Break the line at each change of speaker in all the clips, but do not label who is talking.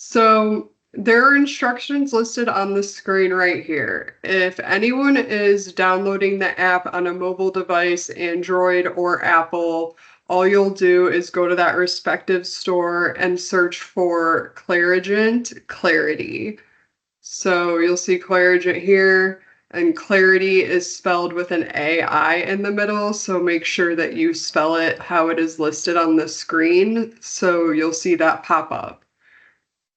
So there are instructions listed on the screen right here. If anyone is downloading the app on a mobile device, Android or Apple, all you'll do is go to that respective store and search for Clarity. So you'll see Clarigent here, and Clarity is spelled with an AI in the middle, so make sure that you spell it how it is listed on the screen, so you'll see that pop up.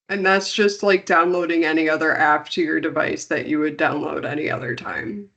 And that's just like downloading any other app to your device that you would download any other time.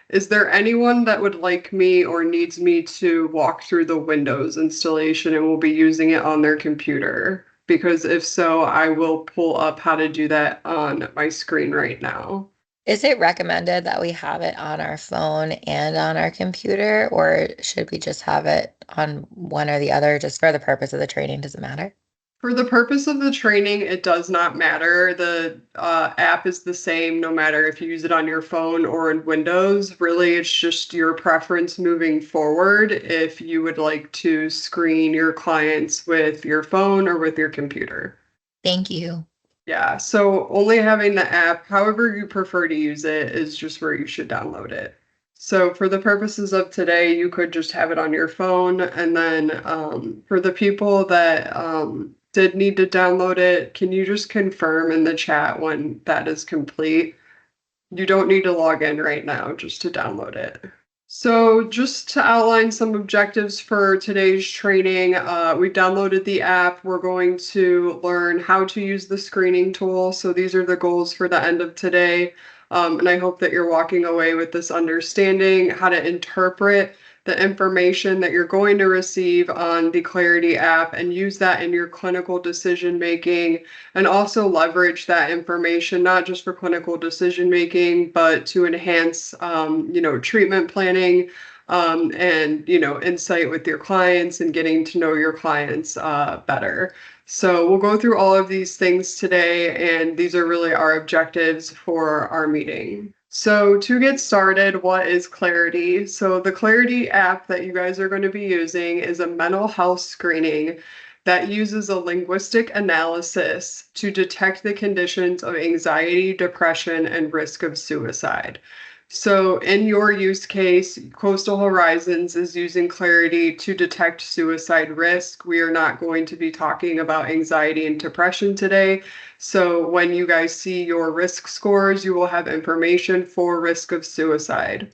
Is there anyone that would like me or needs me to walk through the Windows installation and will be using it on their computer? Because if so, I will pull up how to do that on my screen right now.
Is it recommended that we have it on our phone and on our computer, or should we just have it on one or the other just for the purpose of the training? Does it matter?
For the purpose of the training, it does not matter. The app is the same no matter if you use it on your phone or in Windows. Really, it's just your preference moving forward if you would like to screen your clients with your phone or with your computer.
Thank you.
Yeah, so only having the app, however you prefer to use it, is just where you should download it. So for the purposes of today, you could just have it on your phone. And then for the people that did need to download it, can you just confirm in the chat when that is complete? You don't need to log in right now just to download it. So just to outline some objectives for today's training, we downloaded the app. We're going to learn how to use the screening tool. So these are the goals for the end of today. And I hope that you're walking away with this understanding, how to interpret the information that you're going to receive on the Clairity app and use that in your clinical decision making, and also leverage that information not just for clinical decision making, but to enhance, treatment planning, and insight with your clients and getting to know your clients better. So we'll go through all of these things today, and these are really our objectives for our meeting. So to get started, what is Clairity? So the Clairity app that you guys are going to be using is a mental health screening that uses a linguistic analysis to detect the conditions of anxiety, depression, and risk of suicide. So in your use case, Coastal Horizons is using Clairity to detect suicide risk. We are not going to be talking about anxiety and depression today. So when you guys see your risk scores, you will have information for risk of suicide.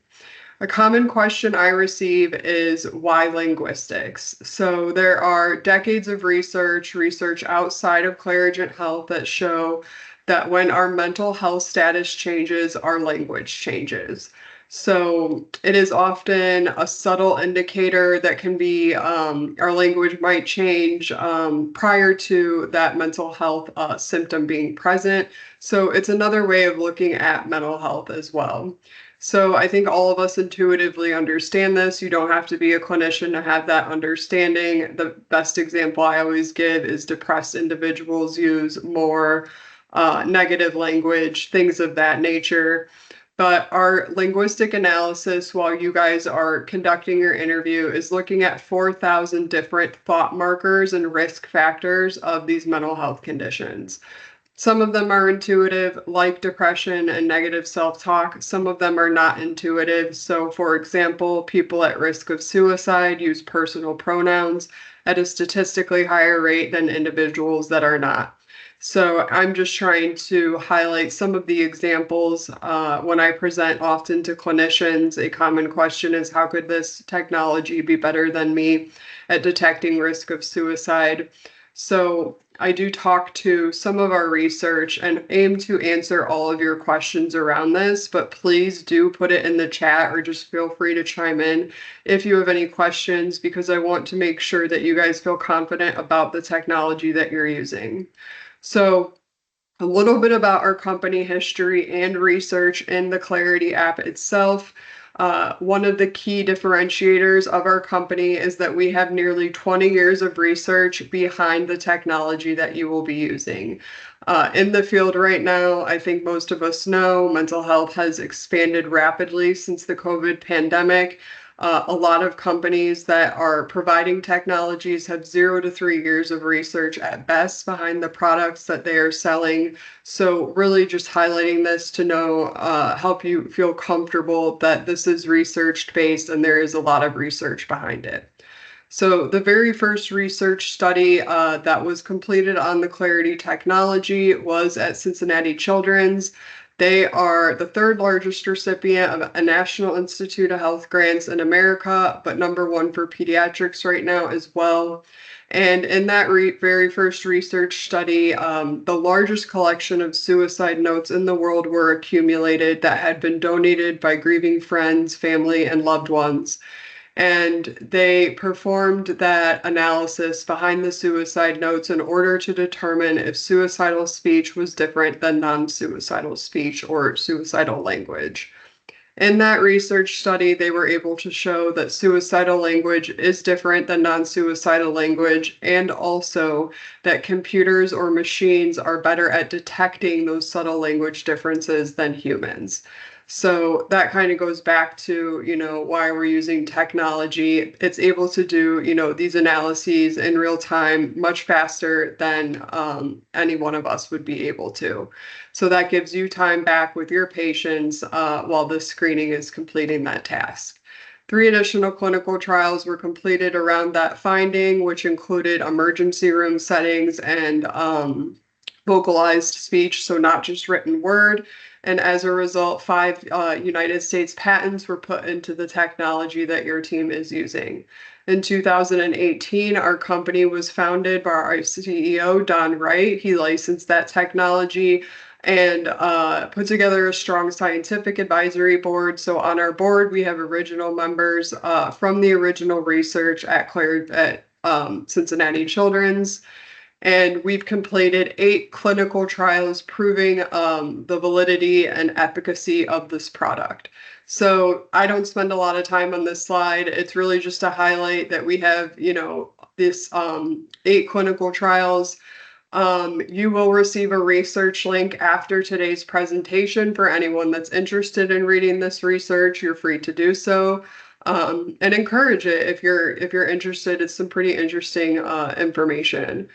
A common question I receive is why linguistics? So there are decades of research outside of Clarigent Health that show that when our mental health status changes, our language changes. So it is often a subtle indicator that can be our language might change prior to that mental health symptom being present. So it's another way of looking at mental health as well. So I think all of us intuitively understand this. You don't have to be a clinician to have that understanding. The best example I always give is depressed individuals use more negative language, things of that nature. But our linguistic analysis, while you guys are conducting your interview, is looking at 4,000 different thought markers and risk factors of these mental health conditions. Some of them are intuitive, like depression and negative self-talk. Some of them are not intuitive. So, for example, people at risk of suicide use personal pronouns at a statistically higher rate than individuals that are not. So I'm just trying to highlight some of the examples. When I present often to clinicians, a common question is, how could this technology be better than me at detecting risk of suicide? So I do talk to some of our research and aim to answer all of your questions around this, but please do put it in the chat or just feel free to chime in if you have any questions, because I want to make sure that you guys feel confident about the technology that you're using. So a little bit about our company history and research in the Clairity app itself. One of the key differentiators of our company is that we have nearly 20 years of research behind the technology that you will be using. In the field right now, I think most of us know mental health has expanded rapidly since the COVID pandemic. A lot of companies that are providing technologies have 0 to 3 years of research at best behind the products that they are selling. So really just highlighting this to know, help you feel comfortable that this is research based and there is a lot of research behind it. So the very first research study that was completed on the Clairity technology was at Cincinnati Children's. They are the third largest recipient of a National Institute of Health grants in America, but #1 for pediatrics right now as well. And in that very first research study, the largest collection of suicide notes in the world were accumulated that had been donated by grieving friends, family, and loved ones. And they performed that analysis behind the suicide notes in order to determine if suicidal speech was different than non-suicidal speech or suicidal language. In that research study, they were able to show that suicidal language is different than non-suicidal language, and also that computers or machines are better at detecting those subtle language differences than humans. So that kind of goes back to, why we're using technology. It's able to do, these analyses in real time much faster than any one of us would be able to. So that gives you time back with your patients while the screening is completing that task. 3 additional clinical trials were completed around that finding, which included emergency room settings and vocalized speech, so not just written word. And as a result, 5 United States patents were put into the technology that your team is using. In 2018, our company was founded by our CEO, Don Wright. He licensed that technology and put together a strong scientific advisory board. So on our board, we have original members from the original research at Cincinnati Children's. And we've completed 8 clinical trials proving the validity and efficacy of this product. So I don't spend a lot of time on this slide. It's really just to highlight that we have, this 8 clinical trials. You will receive a research link after today's presentation for anyone that's interested in reading this research. You're free to do so. And encourage it if you're interested. It's some pretty interesting information.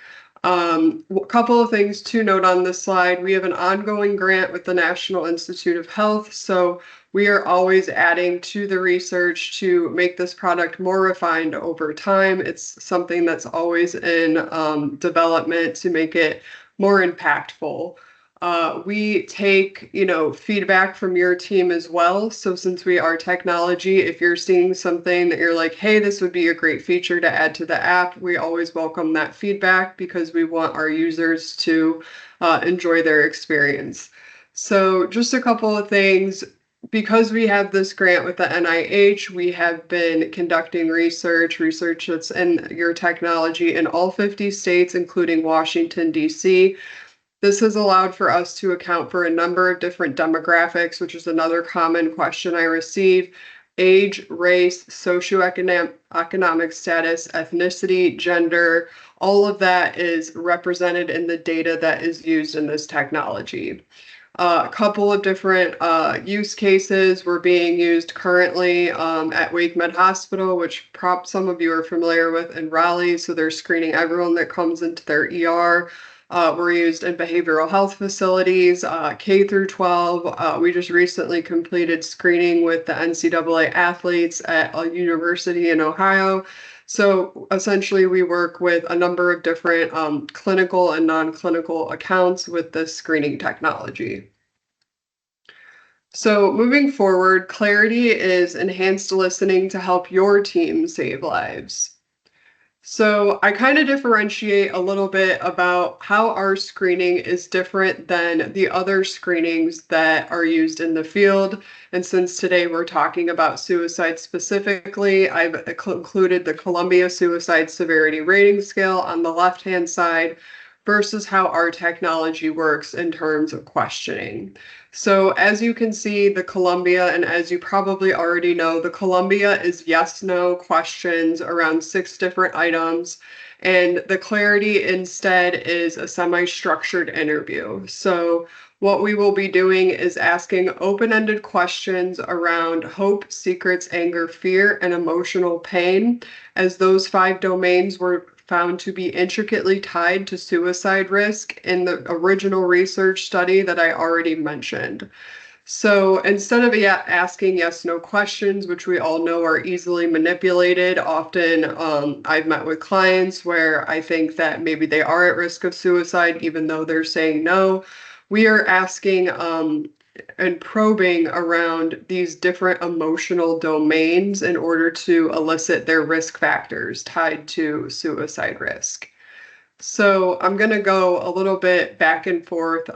A couple of things to note on this slide. We have an ongoing grant with the National Institute of Health, so we are always adding to the research to make this product more refined over time. It's something that's always in development to make it more impactful. We take, feedback from your team as well. So since we are technology, if you're seeing something that you're like, hey, this would be a great feature to add to the app, we always welcome that feedback because we want our users to enjoy their experience. So just a couple of things. Because we have this grant with the NIH, we have been conducting research that's in your technology in all 50 states, including Washington, D.C. This has allowed for us to account for a number of different demographics, which is another common question I receive: age, race, socioeconomic status, ethnicity, gender. All of that is represented in the data that is used in this technology. A couple of different use cases were being used currently at Wake Med Hospital, which some of you are familiar with, in Raleigh. So they're screening everyone that comes into their ER. Were used in behavioral health facilities, K through 12. We just recently completed screening with the NCAA athletes at a university in Ohio. So essentially, we work with a number of different clinical and non-clinical accounts with this screening technology. So moving forward, Clairity is enhanced listening to help your team save lives. So I kind of differentiate a little bit about how our screening is different than the other screenings that are used in the field. And since today we're talking about suicide specifically, I've included the Columbia Suicide Severity Rating Scale on the left-hand side versus how our technology works in terms of questioning. So as you can see, the Columbia, and as you probably already know, the Columbia is yes/no questions around 6 different items. And the Clarity instead is a semi-structured interview. So what we will be doing is asking open-ended questions around hope, secrets, anger, fear, and emotional pain, as those 5 domains were found to be intricately tied to suicide risk in the original research study that I already mentioned. So instead of asking yes no questions, which we all know are easily manipulated, often I've met with clients where I think that maybe they are at risk of suicide, even though they're saying no. We are asking and probing around these different emotional domains in order to elicit their risk factors tied to suicide risk. So I'm going to go a little bit back and forth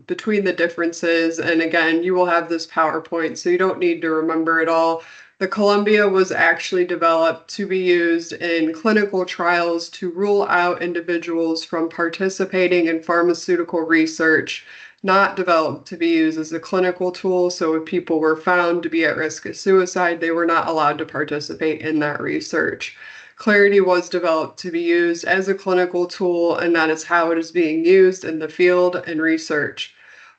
between the differences. And again, you will have this PowerPoint, so you don't need to remember it all. The Columbia was actually developed to be used in clinical trials to rule out individuals from participating in pharmaceutical research, not developed to be used as a clinical tool. So if people were found to be at risk of suicide, they were not allowed to participate in that research. Clairity was developed to be used as a clinical tool, and that is how it is being used in the field and research.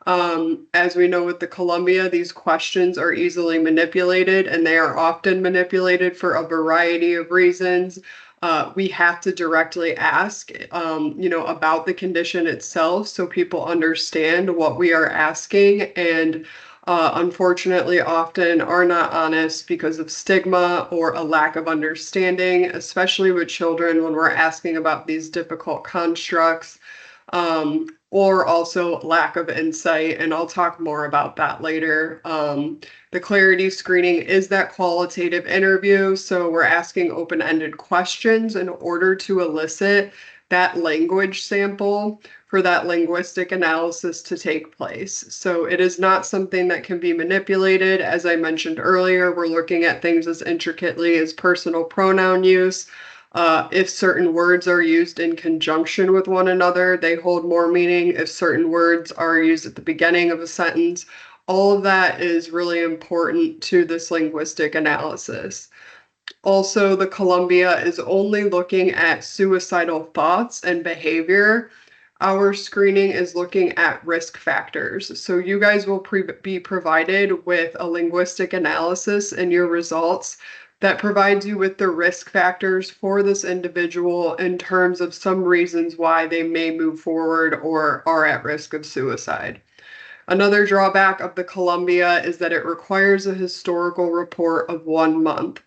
As we know with the Columbia, these questions are easily manipulated, and they are often manipulated for a variety of reasons. We have to directly ask, about the condition itself so people understand what we are asking, and unfortunately often are not honest because of stigma or a lack of understanding, especially with children when we're asking about these difficult constructs, or also lack of insight. And I'll talk more about that later. The Clarity screening is that qualitative interview. So we're asking open-ended questions in order to elicit that language sample for that linguistic analysis to take place. So it is not something that can be manipulated. As I mentioned earlier, we're looking at things as intricately as personal pronoun use. If certain words are used in conjunction with one another, they hold more meaning. If certain words are used at the beginning of a sentence, all of that is really important to this linguistic analysis. Also, the Columbia is only looking at suicidal thoughts and behavior. Our screening is looking at risk factors. So you guys will be provided with a linguistic analysis in your results that provides you with the risk factors for this individual in terms of some reasons why they may move forward or are at risk of suicide. Another drawback of the Columbia is that it requires a historical report of 1 month.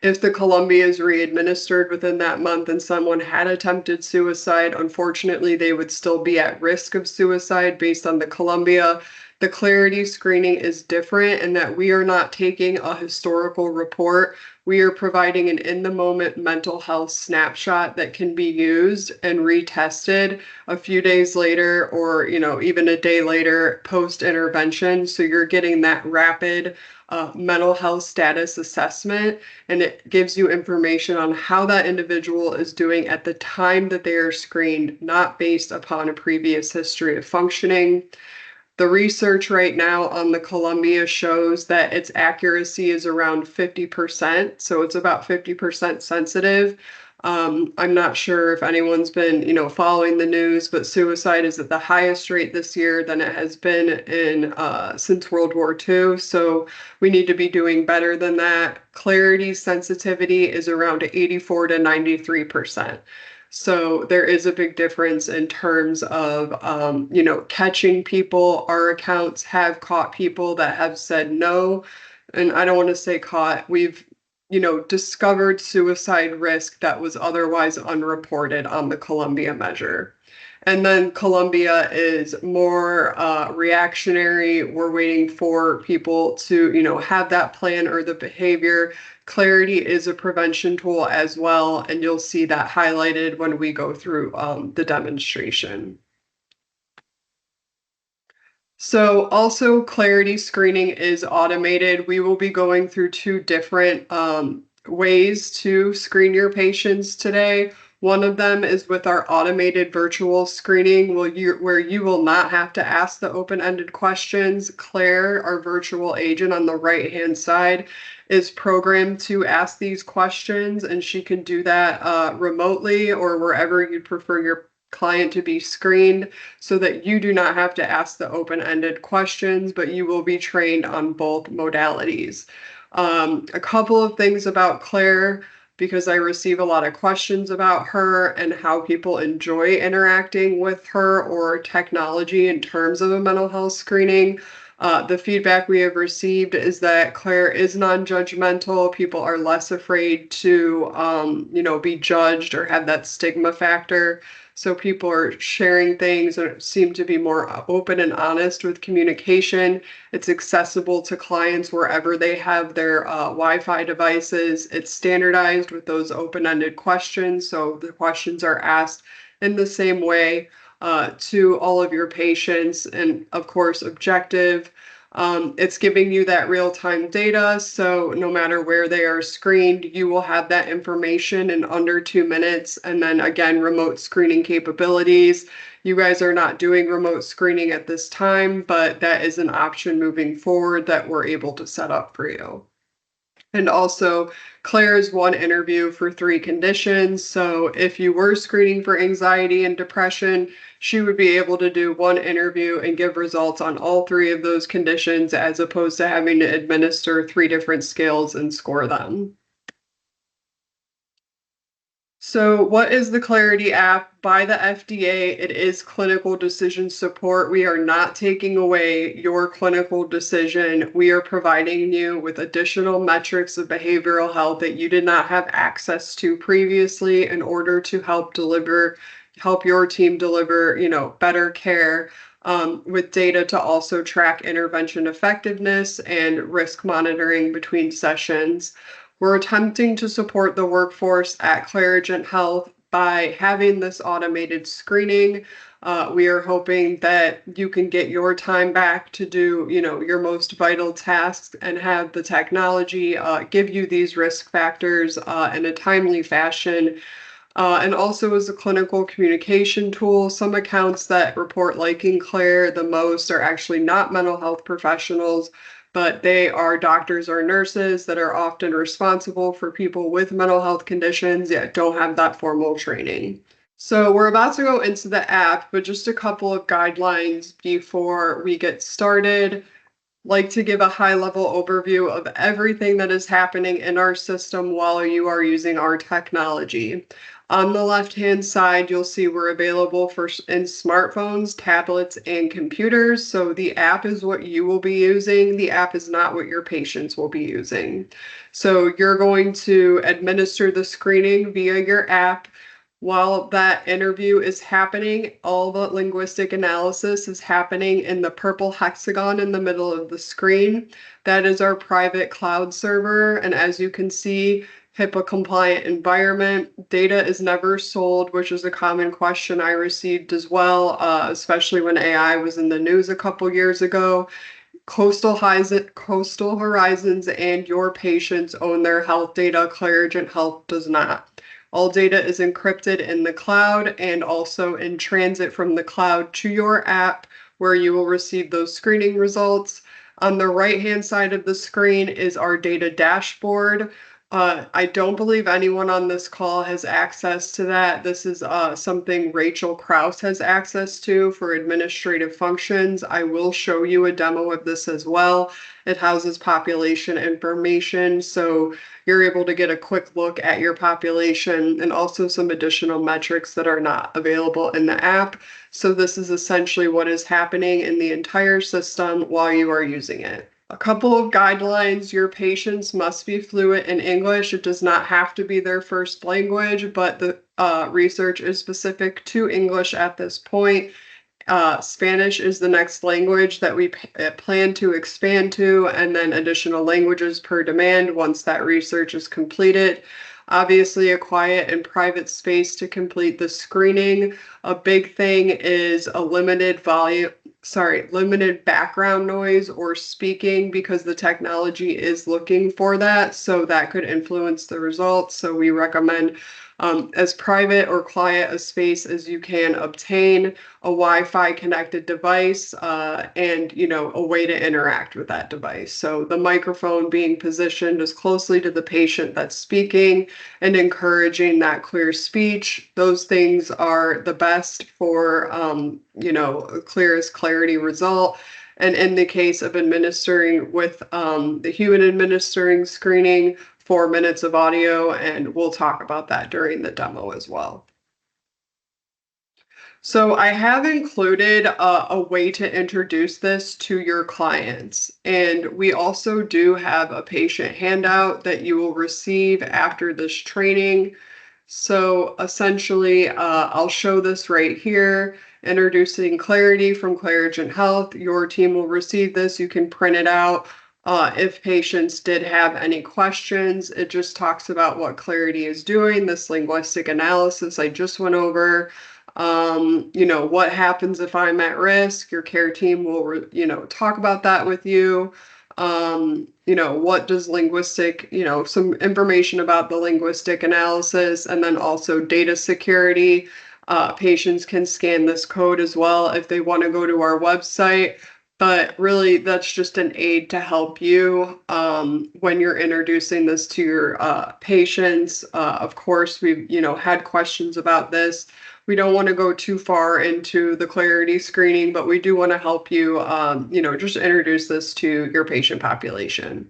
If the Columbia is re-administered within that month and someone had attempted suicide, unfortunately, they would still be at risk of suicide based on the Columbia. The Clarity screening is different in that we are not taking a historical report. We are providing an in-the-moment mental health snapshot that can be used and retested a few days later or, even a day later post-intervention. So you're getting that rapid mental health status assessment, and it gives you information on how that individual is doing at the time that they are screened, not based upon a previous history of functioning. The research right now on the Columbia shows that its accuracy is around 50%, so it's about 50% sensitive. I'm not sure if anyone's been, following the news, but suicide is at the highest rate this year than it has been in since World War II. So we need to be doing better than that. Clarity sensitivity is around 84 to 93%. So there is a big difference in terms of, catching people. Our accounts have caught people that have said no. And I don't want to say caught. We've, discovered suicide risk that was otherwise unreported on the Columbia measure. And then Columbia is more reactionary. We're waiting for people to, have that plan or the behavior. Clarity is a prevention tool as well, and you'll see that highlighted when we go through the demonstration. So also Clarity screening is automated. We will be going through 2 different ways to screen your patients today. One of them is with our automated virtual screening where you will not have to ask the open-ended questions. Claire, our virtual agent on the right-hand side, is programmed to ask these questions, and she can do that remotely or wherever you'd prefer your client to be screened, so that you do not have to ask the open-ended questions, but you will be trained on both modalities. A couple of things about Claire, because I receive a lot of questions about her and how people enjoy interacting with her or technology in terms of a mental health screening. The feedback we have received is that Claire is non-judgmental. People are less afraid to, be judged or have that stigma factor. So people are sharing things and seem to be more open and honest with communication. It's accessible to clients wherever they have their Wi-Fi devices. It's standardized with those open-ended questions. So the questions are asked in the same way to all of your patients, and of course, objective. It's giving you that real-time data, so no matter where they are screened, you will have that information in under 2 minutes. And then again, remote screening capabilities. You guys are not doing remote screening at this time, but that is an option moving forward that we're able to set up for you. And also, Claire is one interview for 3 conditions. So if you were screening for anxiety and depression, she would be able to do one interview and give results on all 3 of those conditions, as opposed to having to administer 3 different scales and score them. So what is the Clairity app? By the FDA, it is clinical decision support. We are not taking away your clinical decision. We are providing you with additional metrics of behavioral health that you did not have access to previously in order to help your team deliver, better care, with data to also track intervention effectiveness and risk monitoring between sessions. We're attempting to support the workforce at Clarigent Health by having this automated screening. We are hoping that you can get your time back to do, your most vital tasks, and have the technology give you these risk factors in a timely fashion. And also as a clinical communication tool. Some accounts that report liking Claire the most are actually not mental health professionals, but they are doctors or nurses that are often responsible for people with mental health conditions, yet don't have that formal training. So we're about to go into the app, but just a couple of guidelines before we get started. Like to give a high-level overview of everything that is happening in our system while you are using our technology. On the left-hand side, you'll see we're available in smartphones, tablets, and computers. So the app is what you will be using. The app is not what your patients will be using. So you're going to administer the screening via your app. While that interview is happening, all the linguistic analysis is happening in the purple hexagon in the middle of the screen. That is our private cloud server. And as you can see, HIPAA compliant environment. Data is never sold, which is a common question I received as well, especially when AI was in the news a couple years ago. Coastal Horizons and your patients own their health data. Clarigent Health does not. All data is encrypted in the cloud and also in transit from the cloud to your app, where you will receive those screening results. On the right-hand side of the screen is our data dashboard. I don't believe anyone on this call has access to that. This is something Rachel Kraus has access to for administrative functions. I will show you a demo of this as well. It houses population information, so you're able to get a quick look at your population and also some additional metrics that are not available in the app. So this is essentially what is happening in the entire system while you are using it. A couple of guidelines: your patients must be fluent in English. It does not have to be their first language, but the research is specific to English at this point. Spanish is the next language that we plan to expand to, and then additional languages per demand once that research is completed. Obviously, a quiet and private space to complete the screening. A big thing is a limited background noise or speaking, because the technology is looking for that. So that could influence the results. So we recommend as private or quiet a space as you can obtain, a Wi-Fi connected device, and a way to interact with that device. So the microphone being positioned as closely to the patient that's speaking and encouraging that clear speech. Those things are the best for clearest clarity result. And in the case of administering with the human administering screening, 4 minutes of audio, and we'll talk about that during the demo as well. So I have included a way to introduce this to your clients, and we also do have a patient handout that you will receive after this training. So essentially, I'll show this right here, introducing Clairity from Clairigent Health. Your team will receive this. You can print it out. If patients did have any questions, it just talks about what Clairity is doing, this linguistic analysis I just went over. What happens if I'm at risk? Your care team will, talk about that with you. What does linguistic, some information about the linguistic analysis, and then also data security. Patients can scan this code as well if they want to go to our website. But really, that's just an aid to help you when you're introducing this to your patients. Of course, we've had questions about this. We don't want to go too far into the Clairity screening, but we do want to help you, just introduce this to your patient population.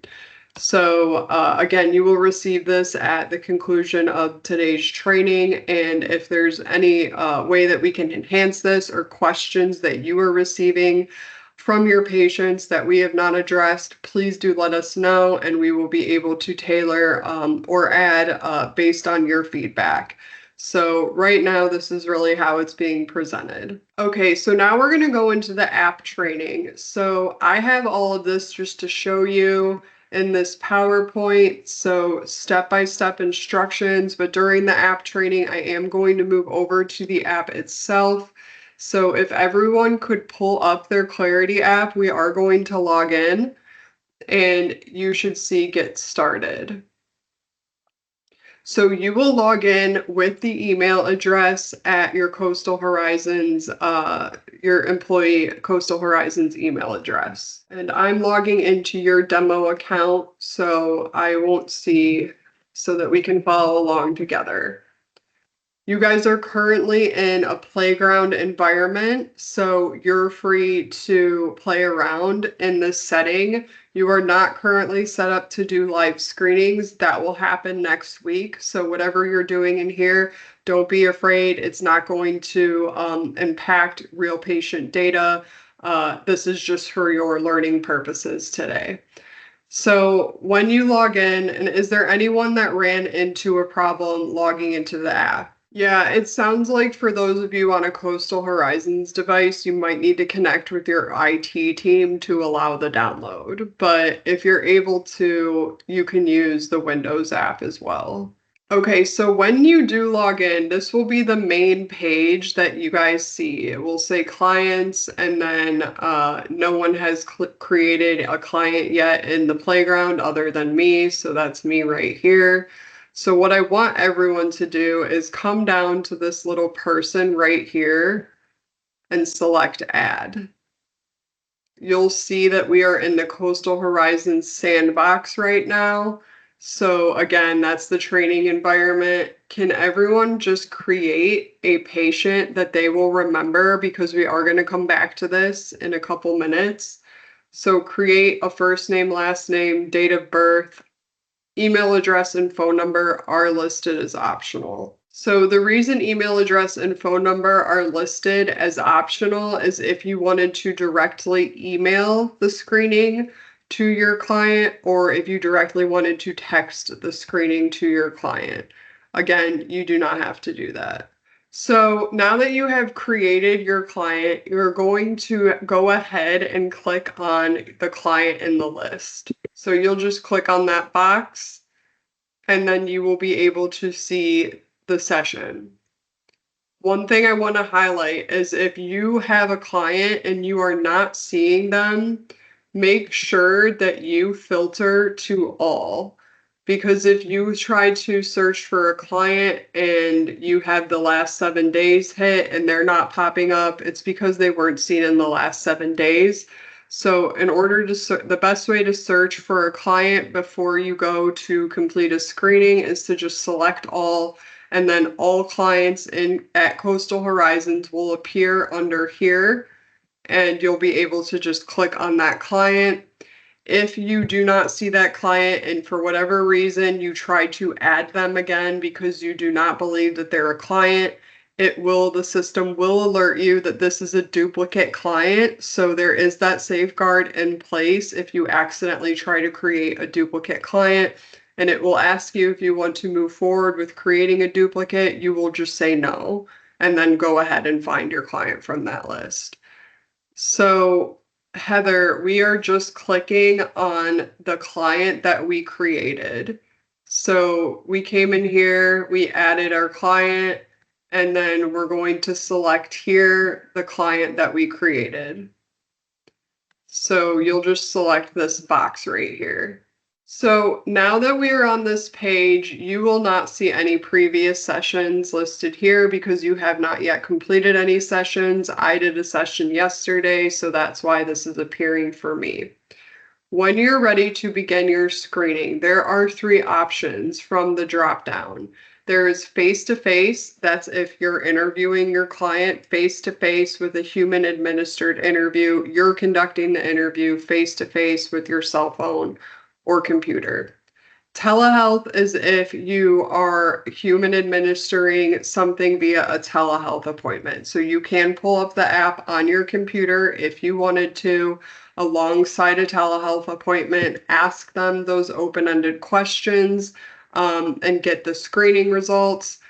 So again, you will receive this at the conclusion of today's training. And if there's any way that we can enhance this or questions that you are receiving from your patients that we have not addressed, please do let us know, and we will be able to tailor or add based on your feedback. So right now, this is really how it's being presented. Okay, so now we're going to go into the app training. So I have all of this just to show you in this PowerPoint, so step-by-step instructions, but during the app training, I am going to move over to the app itself. So if everyone could pull up their Clairity app, we are going to log in, and you should see Get Started. So you will log in with the email address at your Coastal Horizons, your employee Coastal Horizons email address. And I'm logging into your demo account, so I won't see, so that we can follow along together. You guys are currently in a playground environment, so you're free to play around in this setting. You are not currently set up to do live screenings. That will happen next week. So whatever you're doing in here, don't be afraid. It's not going to impact real patient data. This is just for your learning purposes today. So when you log in, and is there anyone that ran into a problem logging into the app? Yeah, it sounds like for those of you on a Coastal Horizons device, you might need to connect with your IT team to allow the download. But if you're able to, you can use the Windows app as well. Okay, so when you do log in, this will be the main page that you guys see. It will say clients, and then no one has created a client yet in the playground other than me, so that's me right here. So what I want everyone to do is come down to this little person right here and select Add. You'll see that we are in the Coastal Horizons sandbox right now. So again, that's the training environment. Can everyone just create a patient that they will remember, because we are going to come back to this in a couple minutes. So create a first name, last name, date of birth. Email address and phone number are listed as optional. So the reason email address and phone number are listed as optional is if you wanted to directly email the screening to your client, or if you directly wanted to text the screening to your client. Again, you do not have to do that. So now that you have created your client, you're going to go ahead and click on the client in the list. So you'll just click on that box, and then you will be able to see the session. One thing I want to highlight is if you have a client and you are not seeing them, make sure that you filter to all, Because if you try to search for a client and you have the last 7 days hit and they're not popping up, it's because they weren't seen in the last 7 days. So in order to, the best way to search for a client before you go to complete a screening is to just select all, and then all clients in at Coastal Horizons will appear under here, and you'll be able to just click on that client. If you do not see that client and for whatever reason you try to add them again because you do not believe that they're a client, the system will alert you that this is a duplicate client. So there is that safeguard in place if you accidentally try to create a duplicate client, and it will ask you if you want to move forward with creating a duplicate. You will just say no and then go ahead and find your client from that list. So Heather, we are just clicking on the client that we created. So we came in here, we added our client, and then we're going to select here the client that we created. So you'll just select this box right here. So now that we are on this page, you will not see any previous sessions listed here because you have not yet completed any sessions. I did a session yesterday, so that's why this is appearing for me. When you're ready to begin your screening, there are 3 options from the drop-down. There is face-to-face, that's if you're interviewing your client face-to-face with a human-administered interview. You're conducting the interview face-to-face with your cell phone or computer. Telehealth is if you are human administering something via a telehealth appointment. So you can pull up the app on your computer if you wanted to, alongside a telehealth appointment, ask them those open-ended questions, and get the screening results.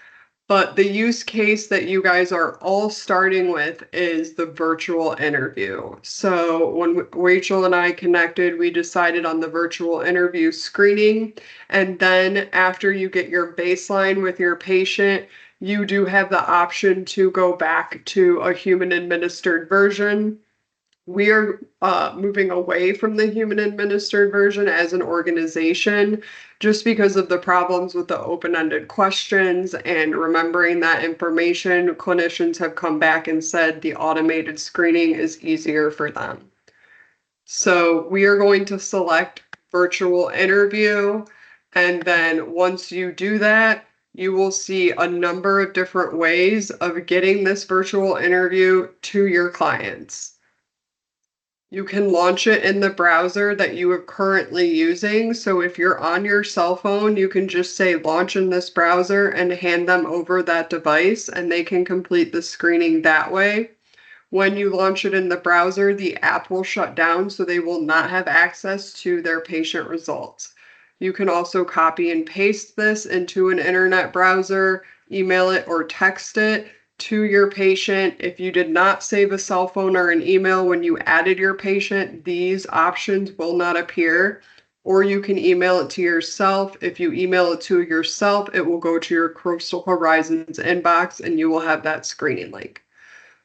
But the use case that you guys are all starting with is the virtual interview. So when Rachel and I connected, we decided on the virtual interview screening. And then after you get your baseline with your patient, you do have the option to go back to a human administered version. We are moving away from the human administered version as an organization just because of the problems with the open-ended questions and remembering that information. Clinicians have come back and said the automated screening is easier for them. So we are going to select virtual interview, and then once you do that, you will see a number of different ways of getting this virtual interview to your clients. You can launch it in the browser that you are currently using. So if you're on your cell phone, you can just say launch in this browser and hand them over that device, and they can complete the screening that way. When you launch it in the browser, the app will shut down, so they will not have access to their patient results. You can also copy and paste this into an internet browser, email it or text it to your patient. If you did not save a cell phone or an email when you added your patient, these options will not appear. Or you can email it to yourself. If you email it to yourself, it will go to your Coastal Horizons inbox and you will have that screening link.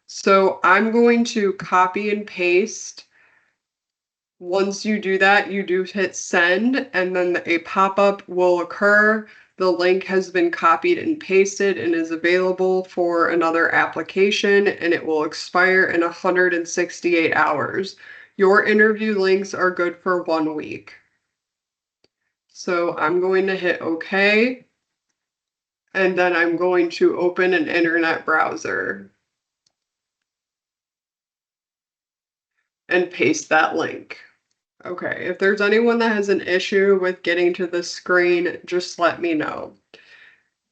So I'm going to copy and paste. Once you do that, you do hit send, and then a pop-up will occur. The link has been copied and pasted and is available for another application, and it will expire in 168 hours. Your interview links are good for 1 week. So I'm going to hit OK, and then I'm going to open an internet browser and paste that link. Okay, if there's anyone that has an issue with getting to the screen, just let me know.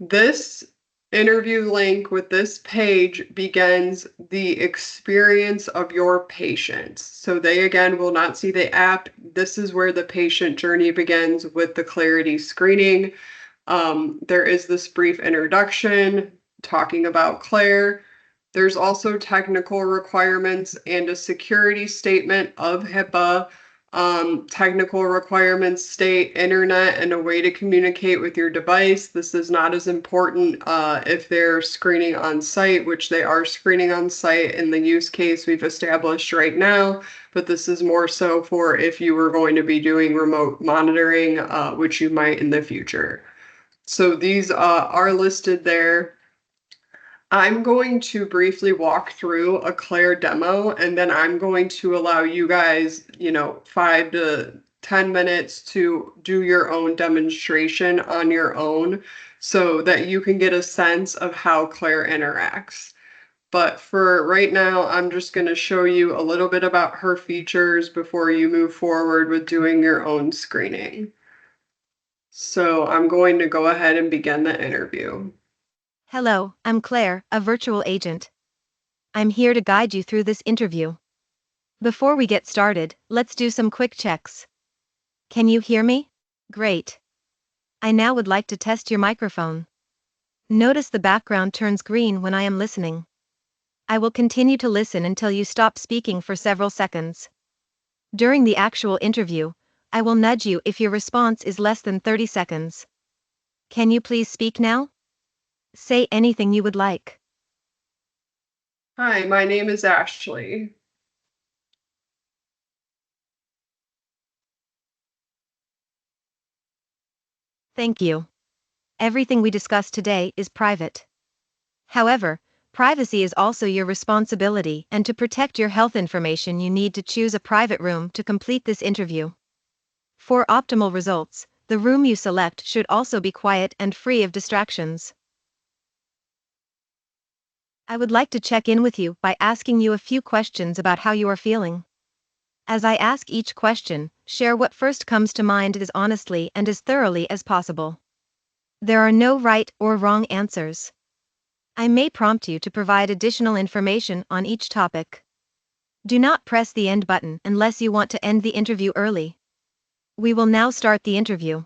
This interview link with this page begins the experience of your patients. So they again will not see the app. This is where the patient journey begins with the Clairity screening. There is this brief introduction talking about Claire. There's also technical requirements and a security statement of HIPAA Technical requirements state internet and a way to communicate with your device. This is not as important if they're screening on site, which they are screening on site in the use case we've established right now, but this is more so for if you were going to be doing remote monitoring, which you might in the future. So these are listed there. I'm going to briefly walk through a Claire demo, and then I'm going to allow you guys, 5 to 10 minutes to do your own demonstration on your own so that you can get a sense of how Claire interacts. But for right now, I'm just going to show you a little bit about her features before you move forward with doing your own screening. So I'm going to go ahead and begin the interview.
Hello, I'm Claire, a virtual agent. I'm here to guide you through this interview. Before we get started, let's do some quick checks. Can you hear me? Great. I now would like to test your microphone. Notice the background turns green when I am listening. I will continue to listen until you stop speaking for several seconds. During the actual interview, I will nudge you if your response is less than 30 seconds. Can you please speak now? Say anything you would like.
Hi, my name is Ashley.
Thank you. Everything we discuss today is private. However, privacy is also your responsibility, and to protect your health information, you need to choose a private room to complete this interview. For optimal results, the room you select should also be quiet and free of distractions. I would like to check in with you by asking you a few questions about how you are feeling. As I ask each question, share what first comes to mind as honestly and as thoroughly as possible. There are no right or wrong answers. I may prompt you to provide additional information on each topic. Do not press the end button unless you want to end the interview early. We will now start the interview.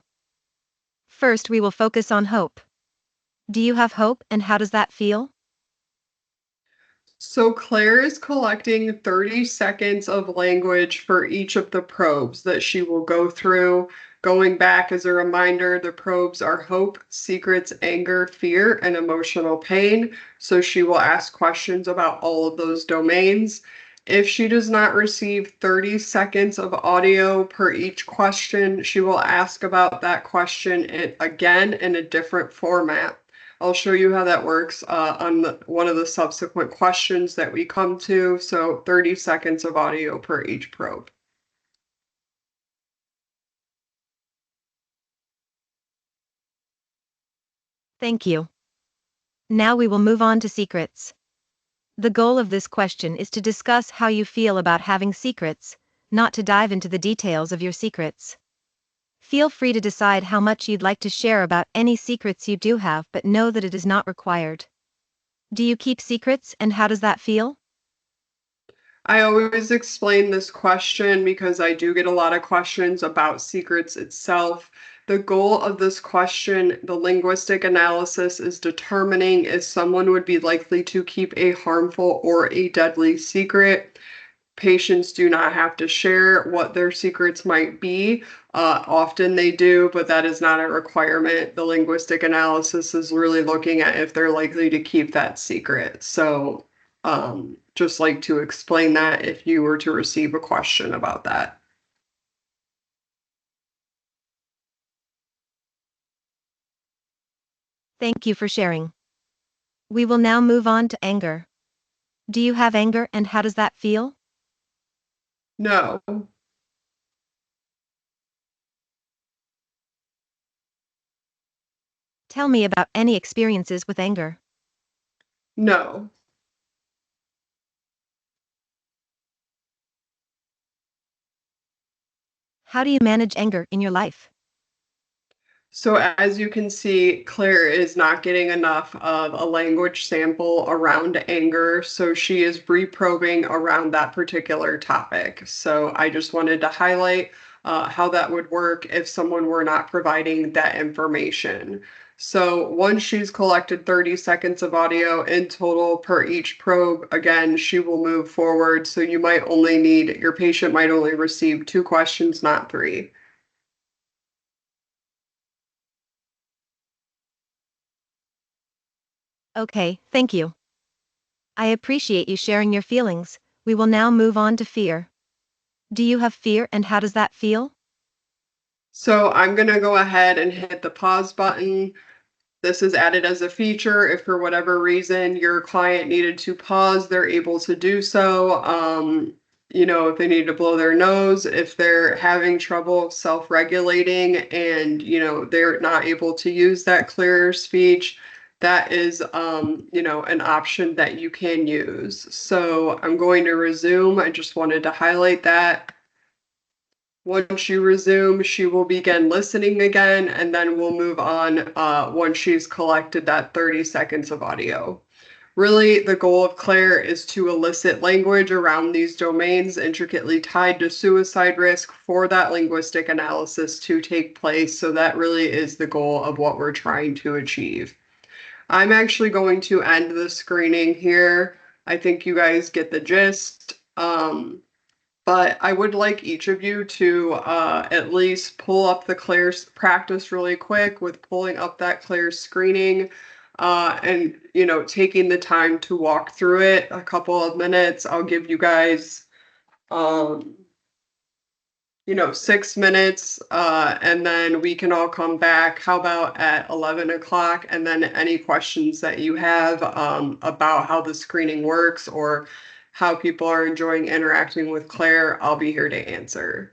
First, we will focus on hope. Do you have hope, and how does that feel?
So Claire is collecting 30 seconds of language for each of the probes that she will go through. Going back as a reminder, the probes are hope, secrets, anger, fear, and emotional pain. So she will ask questions about all of those domains. If she does not receive 30 seconds of audio per each question, she will ask about that question again in a different format. I'll show you how that works on one of the subsequent questions that we come to. So 30 seconds of audio per each probe.
Thank you. Now we will move on to secrets. The goal of this question is to discuss how you feel about having secrets, not to dive into the details of your secrets. Feel free to decide how much you'd like to share about any secrets you do have, but know that it is not required. Do you keep secrets, and how does that feel?
I always explain this question because I do get a lot of questions about secrets itself. The goal of this question, the linguistic analysis, is determining if someone would be likely to keep a harmful or a deadly secret. Patients do not have to share what their secrets might be. Often they do, but that is not a requirement. The linguistic analysis is really looking at if they're likely to keep that secret. So, just like to explain that if you were to receive a question about that.
Thank you for sharing. We will now move on to anger. Do you have anger, and how does that feel?
No,
Tell me about any experiences with anger.
no.
How do you manage anger in your life?
So as you can see, Claire is not getting enough of a language sample around anger, so she is reprobing around that particular topic. So I just wanted to highlight how that would work if someone were not providing that information. So once she's collected 30 seconds of audio in total per each probe, again, she will move forward. So your patient might only receive 2 questions, not 3.
Okay, thank you. I appreciate you sharing your feelings. We will now move on to fear. Do you have fear and how does that feel?
So I'm going to go ahead and hit the pause button. This is added as a feature. If for whatever reason your client needed to pause, they're able to do so. If they need to blow their nose, if they're having trouble self-regulating and, they're not able to use that clear speech, that is, an option that you can use. So I'm going to resume. I just wanted to highlight that. Once you resume, she will begin listening again, and then we'll move on once she's collected that 30 seconds of audio. Really, the goal of Claire is to elicit language around these domains intricately tied to suicide risk for that linguistic analysis to take place. So that really is the goal of what we're trying to achieve. I'm actually going to end the screening here. I think you guys get the gist. But I would like each of you to at least pull up the Claire's practice really quick with pulling up that Claire's screening and, taking the time to walk through it a couple of minutes. I'll give you guys, 6 minutes and then we can all come back. How about at 11 o'clock? And then any questions that you have about how the screening works or how people are enjoying interacting with Claire, I'll be here to answer.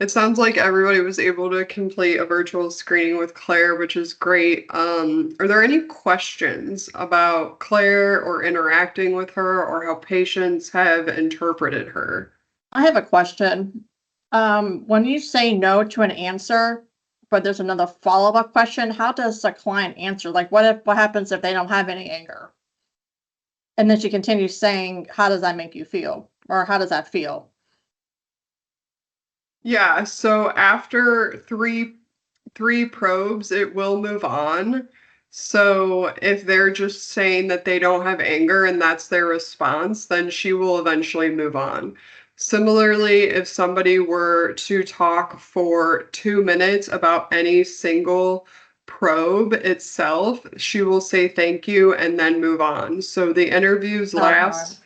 It sounds like everybody was able to complete a virtual screening with Claire, which is great. Are there any questions about Claire or interacting with her or how patients have interpreted her?
I have a question. When you say no to an answer, but there's another follow-up question, how does the client answer? Like, what happens if they don't have any anger? And then she continues saying, how does that make you feel? Or how does that feel?
Yeah, so after three probes, it will move on. So if they're just saying that they don't have anger and that's their response, then she will eventually move on. Similarly, if somebody were to talk for 2 minutes about any single probe itself, she will say thank you and then move on. So the interviews last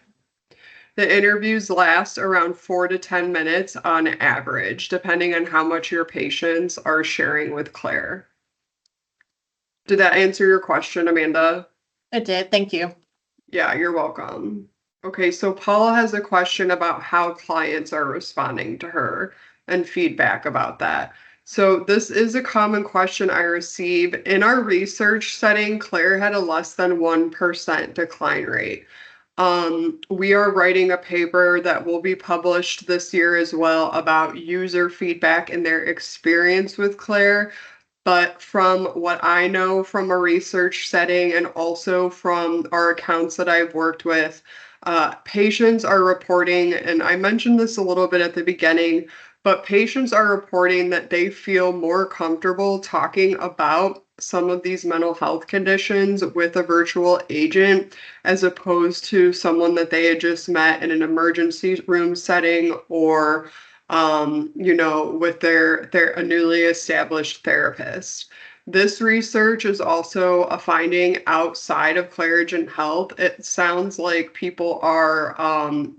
around 4 to 10 minutes on average, depending on how much your patients are sharing with Claire. Did that answer your question, Amanda?
It did. Thank you.
Yeah, you're welcome. Okay, so Paula has a question about how clients are responding to her and feedback about that. So this is a common question I receive. In our research setting, Claire had a less than 1% decline rate. We are writing a paper that will be published this year as well about user feedback and their experience with Claire. But from what I know from a research setting and also from our accounts that I've worked with, patients are reporting, and I mentioned this a little bit at the beginning, but patients are reporting that they feel more comfortable talking about some of these mental health conditions with a virtual agent as opposed to someone that they had just met in an emergency room setting or with a newly established therapist. This research is also a finding outside of Clarigen Health. It sounds like people are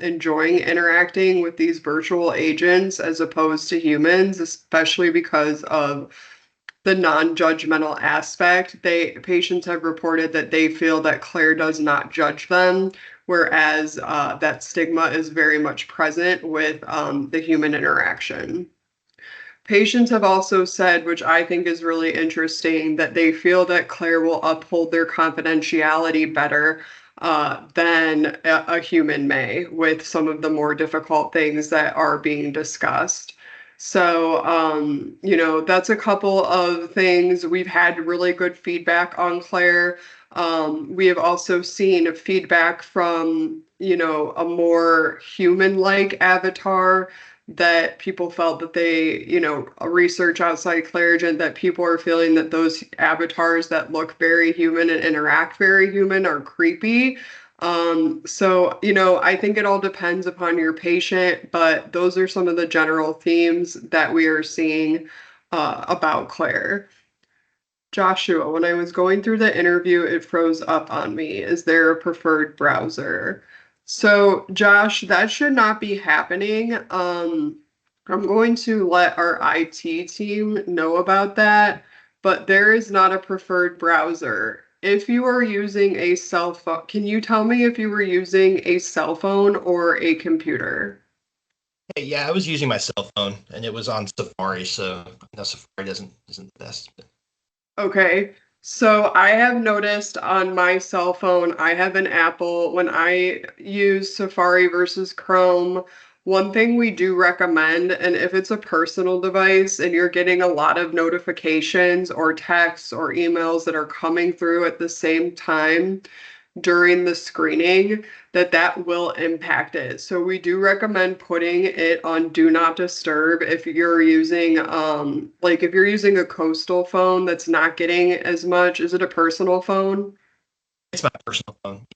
enjoying interacting with these virtual agents as opposed to humans, especially because of the non-judgmental aspect. Patients have reported that they feel that Claire does not judge them, whereas that stigma is very much present with the human interaction. Patients have also said, which I think is really interesting, that they feel that Claire will uphold their confidentiality better than a human may with some of the more difficult things that are being discussed. So, that's a couple of things. We've had really good feedback on Claire. We have also seen feedback from, a more human-like avatar that people felt that they, research outside Clairigent, that people are feeling that those avatars that look very human and interact very human are creepy. So, I think it all depends upon your patient, but those are some of the general themes that we are seeing about Claire. Joshua, when I was going through the interview, it froze up on me. Is there a preferred browser? So, Josh, that should not be happening. I'm going to let our IT team know about that, but there is not a preferred browser. If you are using a cell phone, can you tell me if you were using a cell phone or a computer?
Hey, yeah, I was using my cell phone and it was on Safari, so no, Safari isn't the best.
Okay, so I have noticed on my cell phone, I have an Apple. When I use Safari versus Chrome, one thing we do recommend, and if it's a personal device and you're getting a lot of notifications or texts or emails that are coming through at the same time, during the screening, that will impact it. So we do recommend putting it on do not disturb if you're using like if you're using a coastal phone that's not getting as much. Is it a personal phone?
It's my personal phone.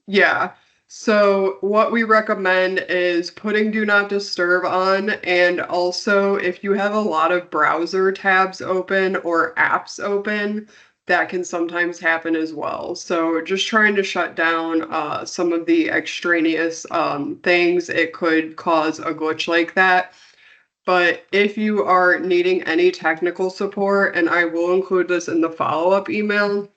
Yeah. So what we recommend is putting do not disturb on, and also if you have a lot of browser tabs open or apps open, that can sometimes happen as well. So just trying to shut down some of the extraneous things, it could cause a glitch like that. But if you are needing any technical support, and I will include this in the follow-up email,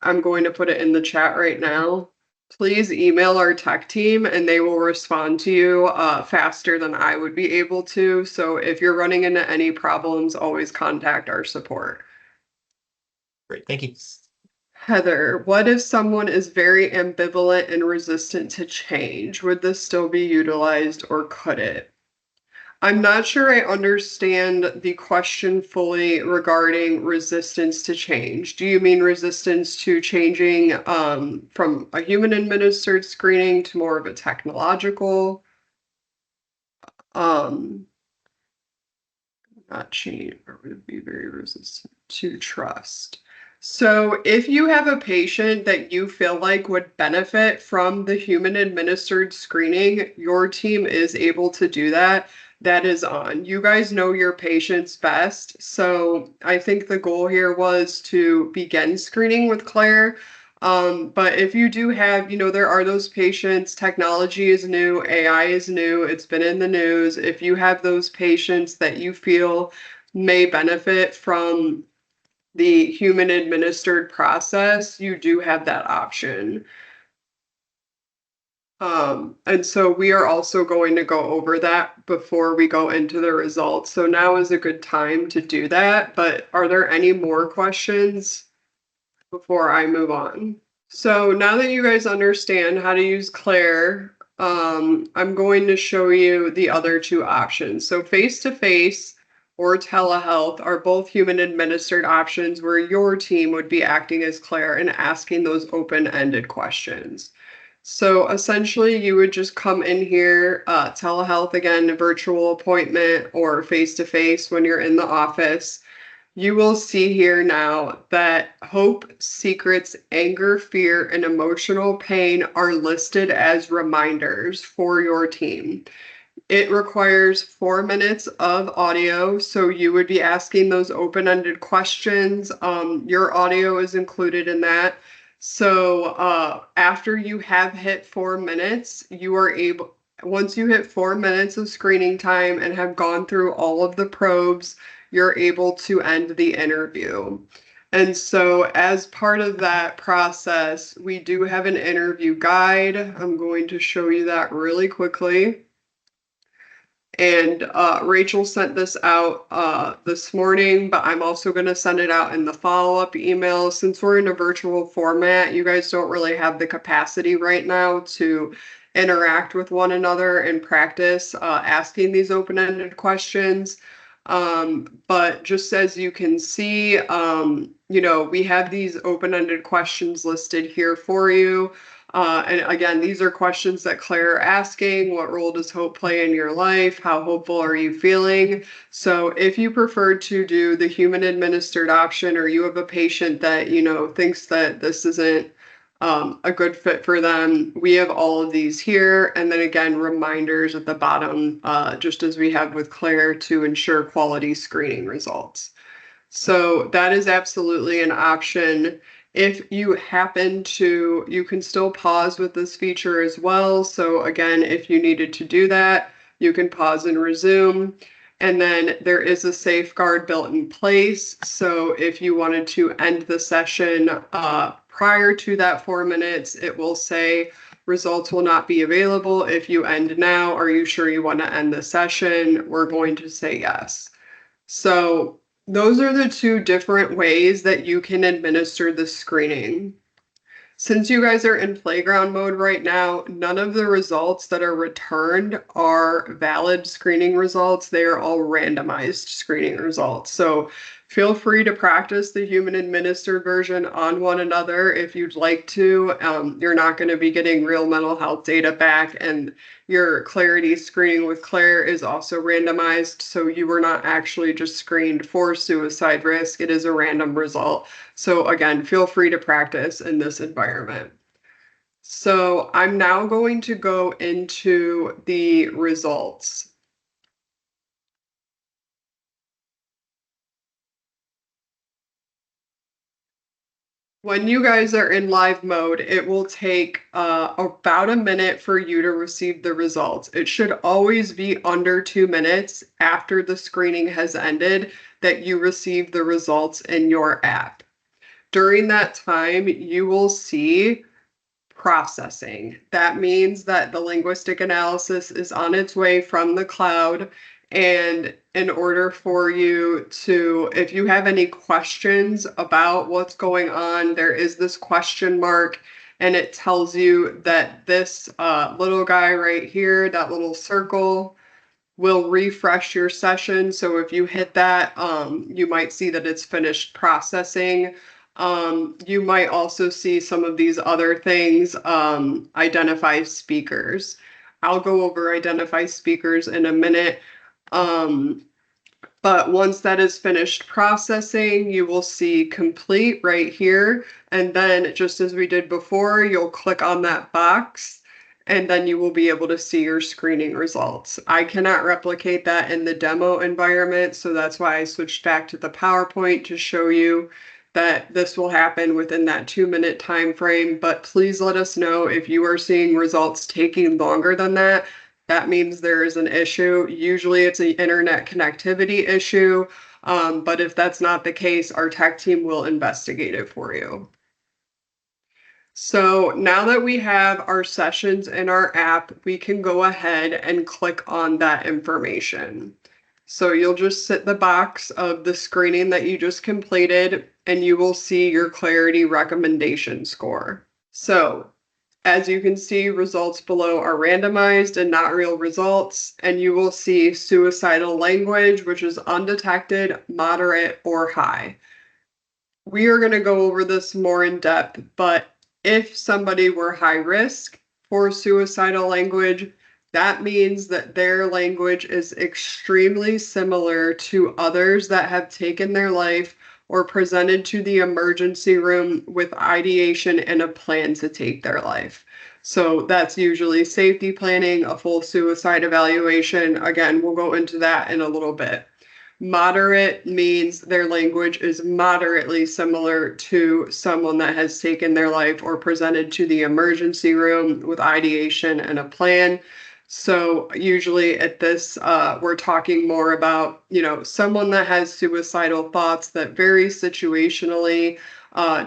I'm going to put it in the chat right now. Please email our tech team and they will respond to you faster than I would be able to. So if you're running into any problems, always contact our support.
Great, thank you.
Heather, what if someone is very ambivalent and resistant to change? Would this still be utilized or could it? I'm not sure I understand the question fully regarding resistance to change. Do you mean resistance to changing from a human administered screening to more of a technological? Um, Not change, or would be very resistant to trust. So if you have a patient that you feel like would benefit from the human administered screening, your team is able to do that. That is on. You guys know your patients best. So I think the goal here was to begin screening with Claire. But if you do have, there are those patients, technology is new, AI is new, it's been in the news. If you have those patients that you feel may benefit from the human administered process, you do have that option. And so we are also going to go over that before we go into the results. So now is a good time to do that. But are there any more questions before I move on? So now that you guys understand how to use Claire, I'm going to show you the other two options. So face-to-face or telehealth are both human administered options where your team would be acting as Claire and asking those open-ended questions. So essentially you would just come in here, telehealth again, a virtual appointment or face-to-face when you're in the office. You will see here now that hope, secrets, anger, fear, and emotional pain are listed as reminders for your team. It requires 4 minutes of audio, so you would be asking those open-ended questions. Your audio is included in that. So after you have hit 4 minutes, once you hit 4 minutes of screening time and have gone through all of the probes, you're able to end the interview. And so as part of that process, we do have an interview guide. I'm going to show you that really quickly. And Rachel sent this out this morning, but I'm also going to send it out in the follow-up email. Since we're in a virtual format, you guys don't really have the capacity right now to interact with one another and practice asking these open-ended questions. But just as you can see, we have these open-ended questions listed here for you. And again, these are questions that Claire asking. What role does hope play in your life? How hopeful are you feeling? So if you prefer to do the human administered option, or you have a patient that, thinks that this isn't a good fit for them, we have all of these here. And then again, reminders at the bottom, just as we have with Claire, to ensure quality screening results. So that is absolutely an option. If you happen to, you can still pause with this feature as well. So again, if you needed to do that, you can pause and resume. And then there is a safeguard built in place. So if you wanted to end the session prior to that 4 minutes, it will say results will not be available. If you end now, are you sure you want to end the session? We're going to say yes. So those are the two different ways that you can administer the screening. Since you guys are in playground mode right now, none of the results that are returned are valid screening results. They are all randomized screening results. So feel free to practice the human administered version on one another if you'd like to. You're not going to be getting real mental health data back, and your Clairity screening with Claire is also randomized. So you were not actually just screened for suicide risk. It is a random result. So again, feel free to practice in this environment. So I'm now going to go into the results. When you guys are in live mode, it will take about a minute for you to receive the results. It should always be under 2 minutes after the screening has ended that you receive the results in your app. During that time, you will see processing. That means that the linguistic analysis is on its way from the cloud. And in order for you to, if you have any questions about what's going on, there is this question mark, and it tells you that this little guy right here, that little circle, will refresh your session. So if you hit that, you might see that it's finished processing. You might also see some of these other things, identify speakers. I'll go over identify speakers in a minute. But once that is finished processing, you will see complete right here. And then just as we did before, you'll click on that box, and then you will be able to see your screening results. I cannot replicate that in the demo environment, so that's why I switched back to the PowerPoint to show you that this will happen within that 2-minute time frame. But please let us know if you are seeing results taking longer than that. That means there is an issue. Usually it's an internet connectivity issue, but if that's not the case, our tech team will investigate it for you. So now that we have our sessions in our app, we can go ahead and click on that information. So you'll just sit the box of the screening that you just completed, and you will see your Clairity recommendation score. So as you can see, results below are randomized and not real results, and you will see suicidal language, which is undetected, moderate, or high. We are going to go over this more in depth, but if somebody were high risk for suicidal language, that means that their language is extremely similar to others that have taken their life or presented to the emergency room with ideation and a plan to take their life. So that's usually safety planning, a full suicide evaluation. Again, we'll go into that in a little bit. Moderate means their language is moderately similar to someone that has taken their life or presented to the emergency room with ideation and a plan. So usually at this, we're talking more about, someone that has suicidal thoughts that vary situationally.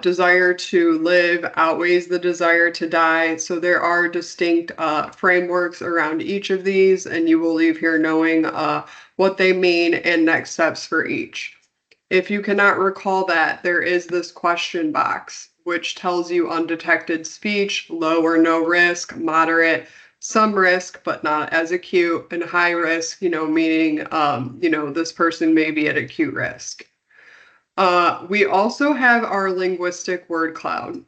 Desire to live outweighs the desire to die. So there are distinct frameworks around each of these, and you will leave here knowing what they mean and next steps for each. If you cannot recall that, there is this question box, which tells you undetected speech, low or no risk, moderate, some risk, but not as acute, and high risk, meaning, this person may be at acute risk. We also have our linguistic word cloud.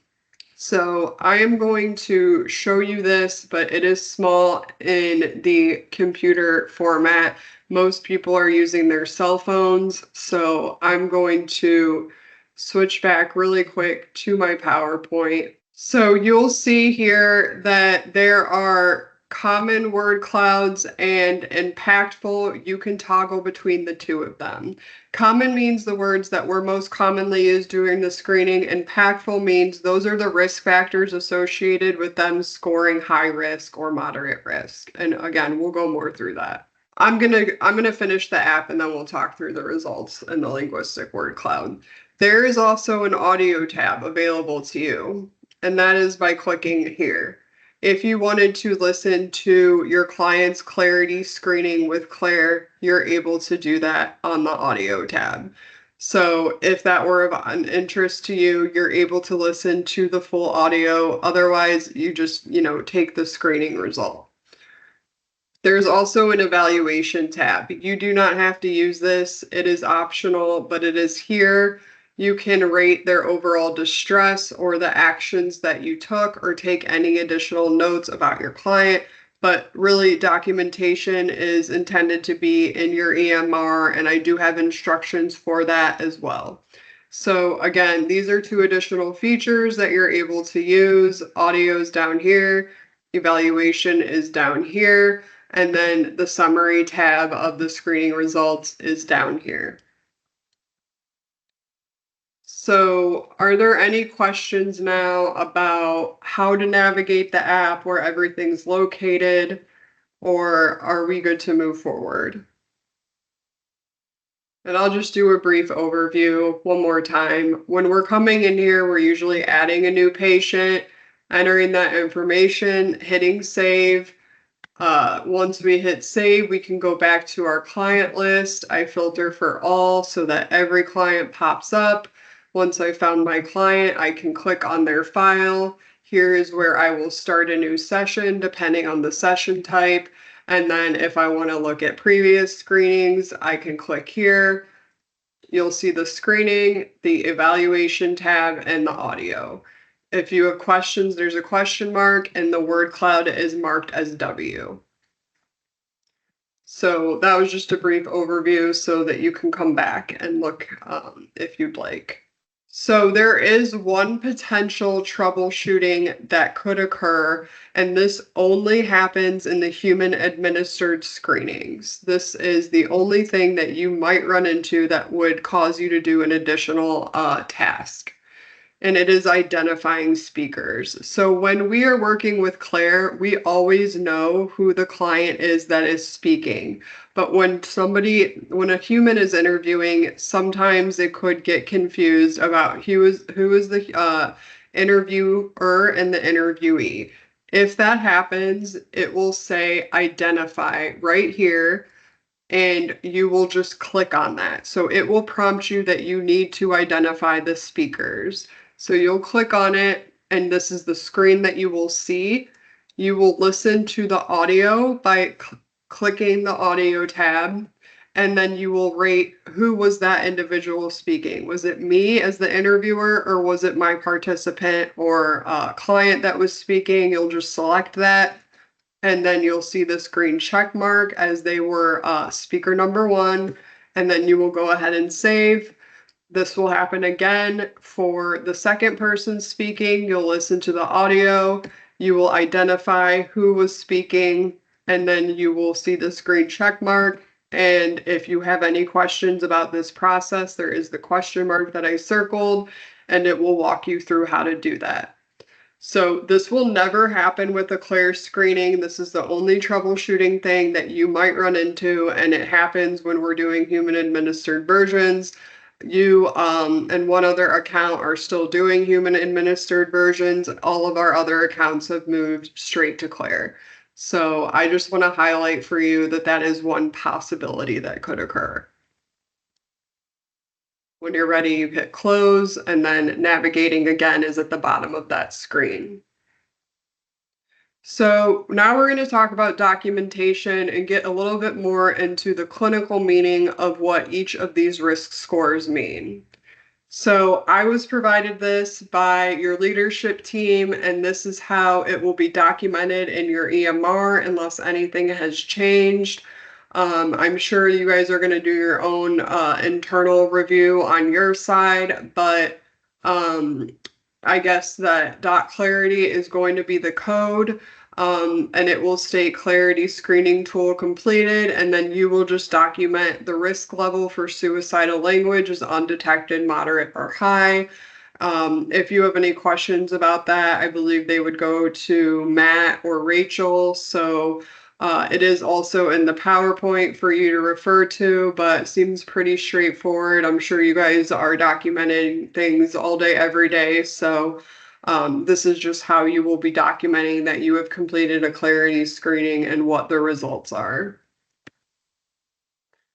So I am going to show you this, but it is small in the computer format. Most people are using their cell phones, so I'm going to switch back really quick to my PowerPoint. So you'll see here that there are common word clouds and impactful. You can toggle between the two of them. Common means the words that were most commonly used during the screening. Impactful means those are the risk factors associated with them scoring high risk or moderate risk. And again, we'll go more through that. I'm gonna finish the app and then we'll talk through the results in the linguistic word cloud. There is also an audio tab available to you, and that is by clicking here. If you wanted to listen to your client's Clairity screening with Claire, you're able to do that on the audio tab. So if that were of an interest to you, you're able to listen to the full audio. Otherwise, you just, take the screening result. There's also an evaluation tab. You do not have to use this. It is optional, but it is here. You can rate their overall distress or the actions that you took or take any additional notes about your client. But really, documentation is intended to be in your EMR, and I do have instructions for that as well. So again, these are two additional features that you're able to use. Audio is down here, evaluation is down here, and then the summary tab of the screening results is down here. So are there any questions now about how to navigate the app, where everything's located, or are we good to move forward? And I'll just do a brief overview one more time. When we're coming in here, we're usually adding a new patient, entering that information, hitting save. Once we hit save, we can go back to our client list. I filter for all so that every client pops up. Once I found my client, I can click on their file. Here is where I will start a new session depending on the session type. And then if I want to look at previous screenings, I can click here. You'll see the screening, the evaluation tab, and the audio. If you have questions, there's a question mark, and the word cloud is marked as W. So that was just a brief overview so that you can come back and look if you'd like. So there is one potential troubleshooting that could occur, and this only happens in the human administered screenings. This is the only thing that you might run into that would cause you to do an additional task. And it is identifying speakers. So when we are working with Claire, we always know who the client is that is speaking. But when a human is interviewing, sometimes it could get confused about who is the interviewer and the interviewee. If that happens, it will say identify right here, and you will just click on that. So it will prompt you that you need to identify the speakers. So you'll click on it, and this is the screen that you will see. You will listen to the audio by clicking the audio tab, and then you will rate who was that individual speaking. Was it me as the interviewer, or was it my participant or client that was speaking? You'll just select that, and then you'll see this green check mark as they were speaker number one, and then you will go ahead and save. This will happen again for the second person speaking. You'll listen to the audio, you will identify who was speaking, and then you will see this green check mark. And if you have any questions about this process, there is the question mark that I circled, and it will walk you through how to do that. So this will never happen with a Claire screening. This is the only troubleshooting thing that you might run into, and it happens when we're doing human administered versions. You and one other account are still doing human administered versions. All of our other accounts have moved straight to Claire. So I just want to highlight for you that that is one possibility that could occur. When you're ready, you hit close, and then navigating again is at the bottom of that screen. So now we're going to talk about documentation and get a little bit more into the clinical meaning of what each of these risk scores mean. So I was provided this by your leadership team, and this is how it will be documented in your EMR unless anything has changed. I'm sure you guys are going to do your own internal review on your side, but I guess that .clarity is going to be the code, and it will state Clairity screening tool completed, and then you will just document the risk level for suicidal language is undetected, moderate, or high. If you have any questions about that, I believe they would go to Matt or Rachel. So it is also in the PowerPoint for you to refer to, but seems pretty straightforward. I'm sure you guys are documenting things all day, every day. So this is just how you will be documenting that you have completed a Clairity screening and what the results are.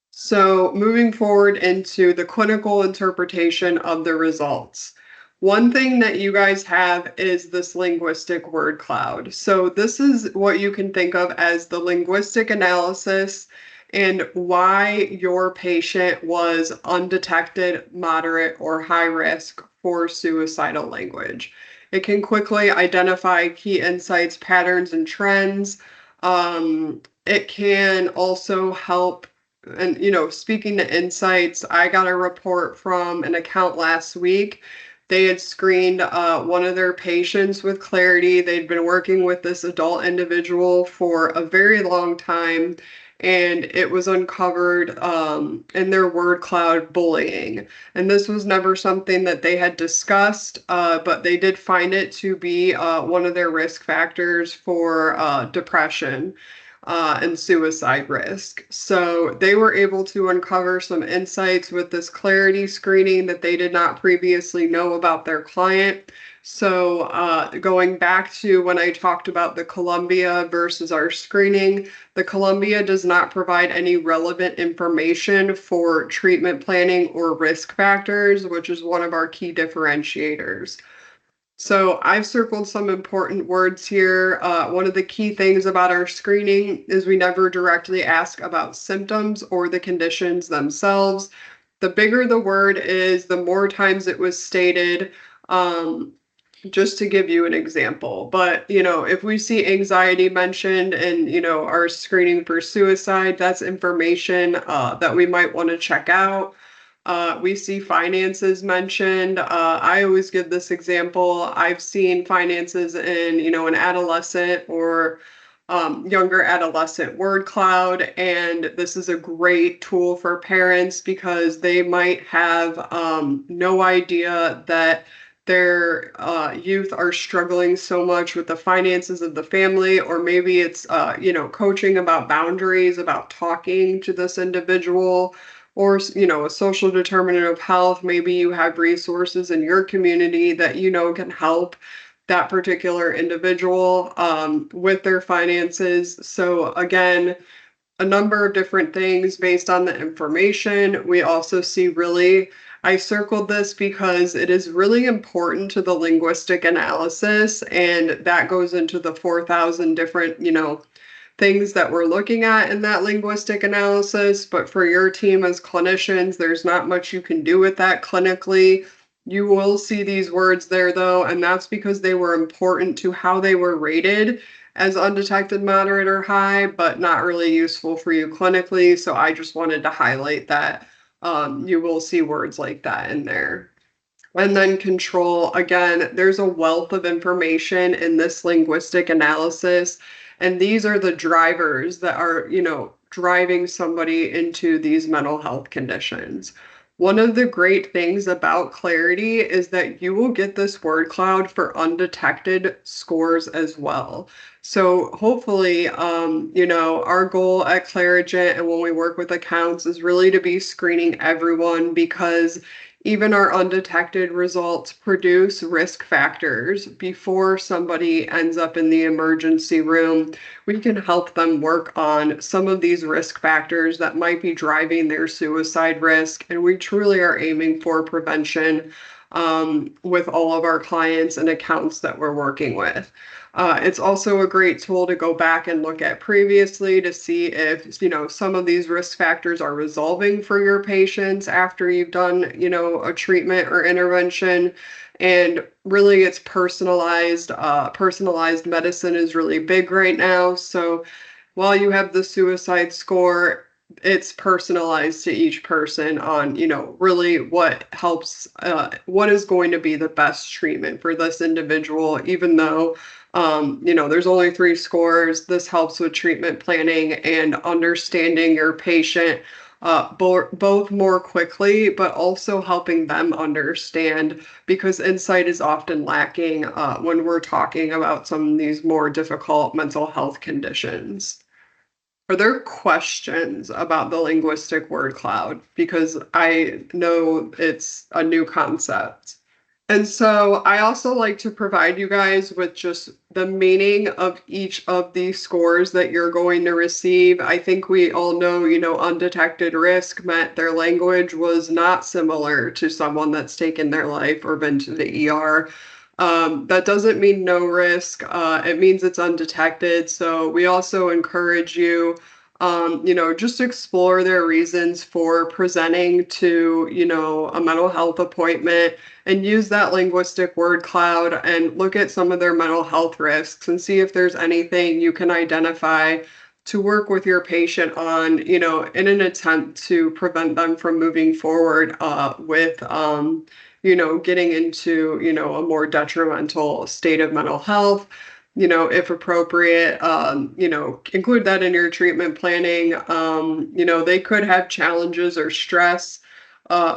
So moving forward into the clinical interpretation of the results. One thing that you guys have is this linguistic word cloud. So this is what you can think of as the linguistic analysis and why your patient was undetected, moderate, or high risk for suicidal language. It can quickly identify key insights, patterns, and trends. It can also help, and speaking to insights, I got a report from an account last week. They had screened one of their patients with Clairity. They'd been working with this adult individual for a very long time, and it was uncovered in their word cloud bullying. And this was never something that they had discussed, but they did find it to be one of their risk factors for depression and suicide risk. So they were able to uncover some insights with this Clairity screening that they did not previously know about their client. So going back to when I talked about the Columbia versus our screening, the Columbia does not provide any relevant information for treatment planning or risk factors, which is one of our key differentiators. So I've circled some important words here. One of the key things about our screening is we never directly ask about symptoms or the conditions themselves. The bigger the word is, the more times it was stated. Just to give you an example, but if we see anxiety mentioned and our screening for suicide, that's information that we might want to check out. We see finances mentioned. I always give this example. I've seen finances in, an adolescent or younger adolescent word cloud, and this is a great tool for parents because they might have no idea that their youth are struggling so much with the finances of the family, or maybe it's coaching about boundaries, about talking to this individual, or a social determinant of health. Maybe you have resources in your community that can help that particular individual with their finances. So again, a number of different things based on the information. We also see I circled this because it is really important to the linguistic analysis, and that goes into the 4,000 different, things that we're looking at in that linguistic analysis. But for your team as clinicians, there's not much you can do with that clinically. You will see these words there though, and that's because they were important to how they were rated as undetected, moderate, or high, but not really useful for you clinically. So I just wanted to highlight that you will see words like that in there. And then control, again, there's a wealth of information in this linguistic analysis. And these are the drivers that are, driving somebody into these mental health conditions. One of the great things about Clairity is that you will get this word cloud for undetected scores as well. So hopefully, our goal at Clarigent and when we work with accounts is really to be screening everyone, because even our undetected results produce risk factors before somebody ends up in the emergency room. We can help them work on some of these risk factors that might be driving their suicide risk, and we truly are aiming for prevention with all of our clients and accounts that we're working with. It's also a great tool to go back and look at previously to see if, some of these risk factors are resolving for your patients after you've done, a treatment or intervention. And really it's personalized. Personalized medicine is really big right now. So while you have the suicide score, it's personalized to each person on, really what helps, what is going to be the best treatment for this individual, even though, there's only 3 scores. This helps with treatment planning and understanding your patient, both more quickly, but also helping them understand, because insight is often lacking when we're talking about some of these more difficult mental health conditions. Are there questions about the linguistic word cloud? Because I know it's a new concept. And so I also like to provide you guys with just the meaning of each of these scores that you're going to receive. I think we all know, undetected risk meant their language was not similar to someone that's taken their life or been to the ER. That doesn't mean no risk. It means it's undetected. So we also encourage you, just explore their reasons for presenting to, a mental health appointment, and use that linguistic word cloud and look at some of their mental health risks and see if there's anything you can identify to work with your patient on, in an attempt to prevent them from moving forward with, getting into, a more detrimental state of mental health. If appropriate, include that in your treatment planning. They could have challenges or stress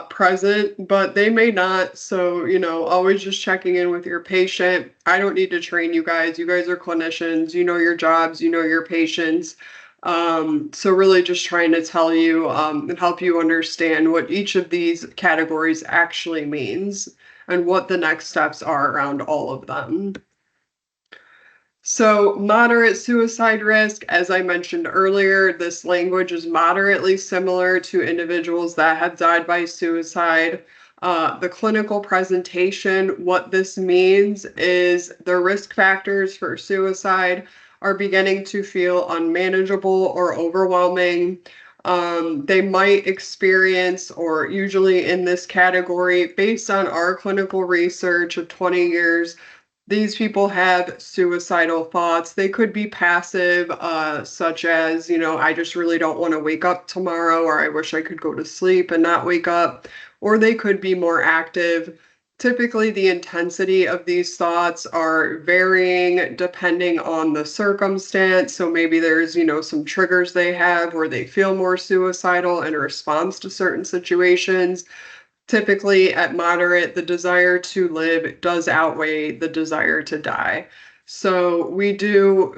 present, but they may not. So, always just checking in with your patient. I don't need to train you guys. You guys are clinicians, you know your jobs, you know your patients. So really just trying to tell you and help you understand what each of these categories actually means and what the next steps are around all of them. So moderate suicide risk, as I mentioned earlier, this language is moderately similar to individuals that have died by suicide. The clinical presentation, what this means is the risk factors for suicide are beginning to feel unmanageable or overwhelming. They might experience, or usually in this category, based on our clinical research of 20 years, these people have suicidal thoughts. They could be passive, such as, I just really don't want to wake up tomorrow, or I wish I could go to sleep and not wake up. Or they could be more active. Typically, the intensity of these thoughts are varying depending on the circumstance. So maybe there's, some triggers they have where they feel more suicidal in response to certain situations. Typically at moderate, the desire to live does outweigh the desire to die. So we do,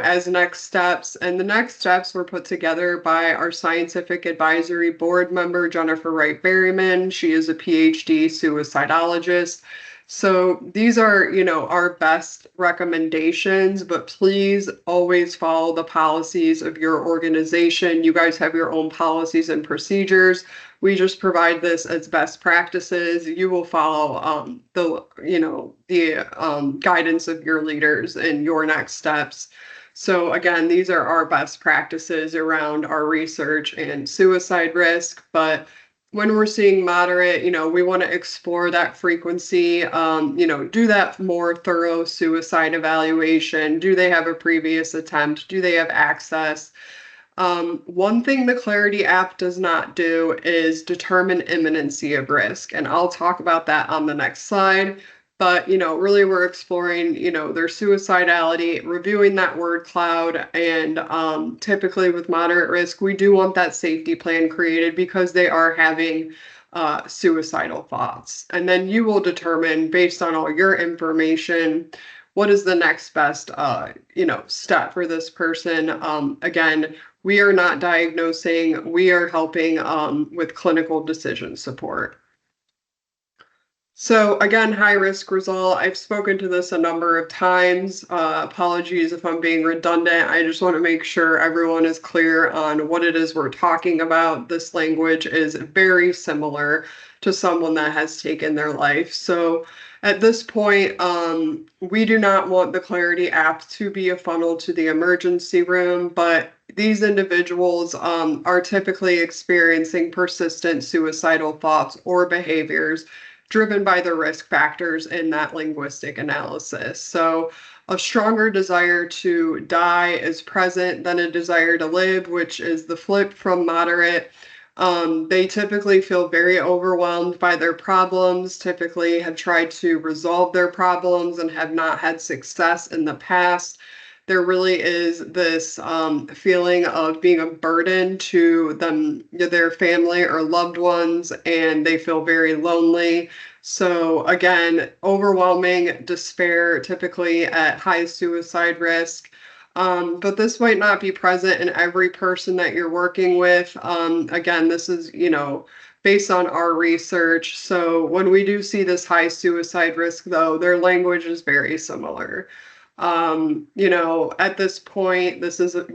as next steps, and the next steps were put together by our scientific advisory board member, Jennifer Wright Berryman. She is a PhD suicidologist. So these are, our best recommendations, but please always follow the policies of your organization. You guys have your own policies and procedures. We just provide this as best practices. You will follow the guidance of your leaders in your next steps. So again, these are our best practices around our research and suicide risk. But when we're seeing moderate, we want to explore that frequency, do that more thorough suicide evaluation. Do they have a previous attempt? Do they have access? One thing the Clairity app does not do is determine imminency of risk, and I'll talk about that on the next slide. But, really we're exploring, their suicidality, reviewing that word cloud, and typically with moderate risk, we do want that safety plan created because they are having suicidal thoughts. And then you will determine, based on all your information, what is the next best, step for this person. Again, we are not diagnosing, we are helping with clinical decision support. So again, high risk result, I've spoken to this a number of times. Apologies if I'm being redundant. I just want to make sure everyone is clear on what it is we're talking about. This language is very similar to someone that has taken their life. So at this point, we do not want the Clairity app to be a funnel to the emergency room, but these individuals are typically experiencing persistent suicidal thoughts or behaviors driven by the risk factors in that linguistic analysis. So a stronger desire to die is present than a desire to live, which is the flip from moderate. They typically feel very overwhelmed by their problems, typically have tried to resolve their problems and have not had success in the past. There really is this feeling of being a burden to them, their family or loved ones, and they feel very lonely. So again, overwhelming despair, typically at high suicide risk. But this might not be present in every person that you're working with. Again, this is, based on our research. So when we do see this high suicide risk, though, their language is very similar. At this point, this is a,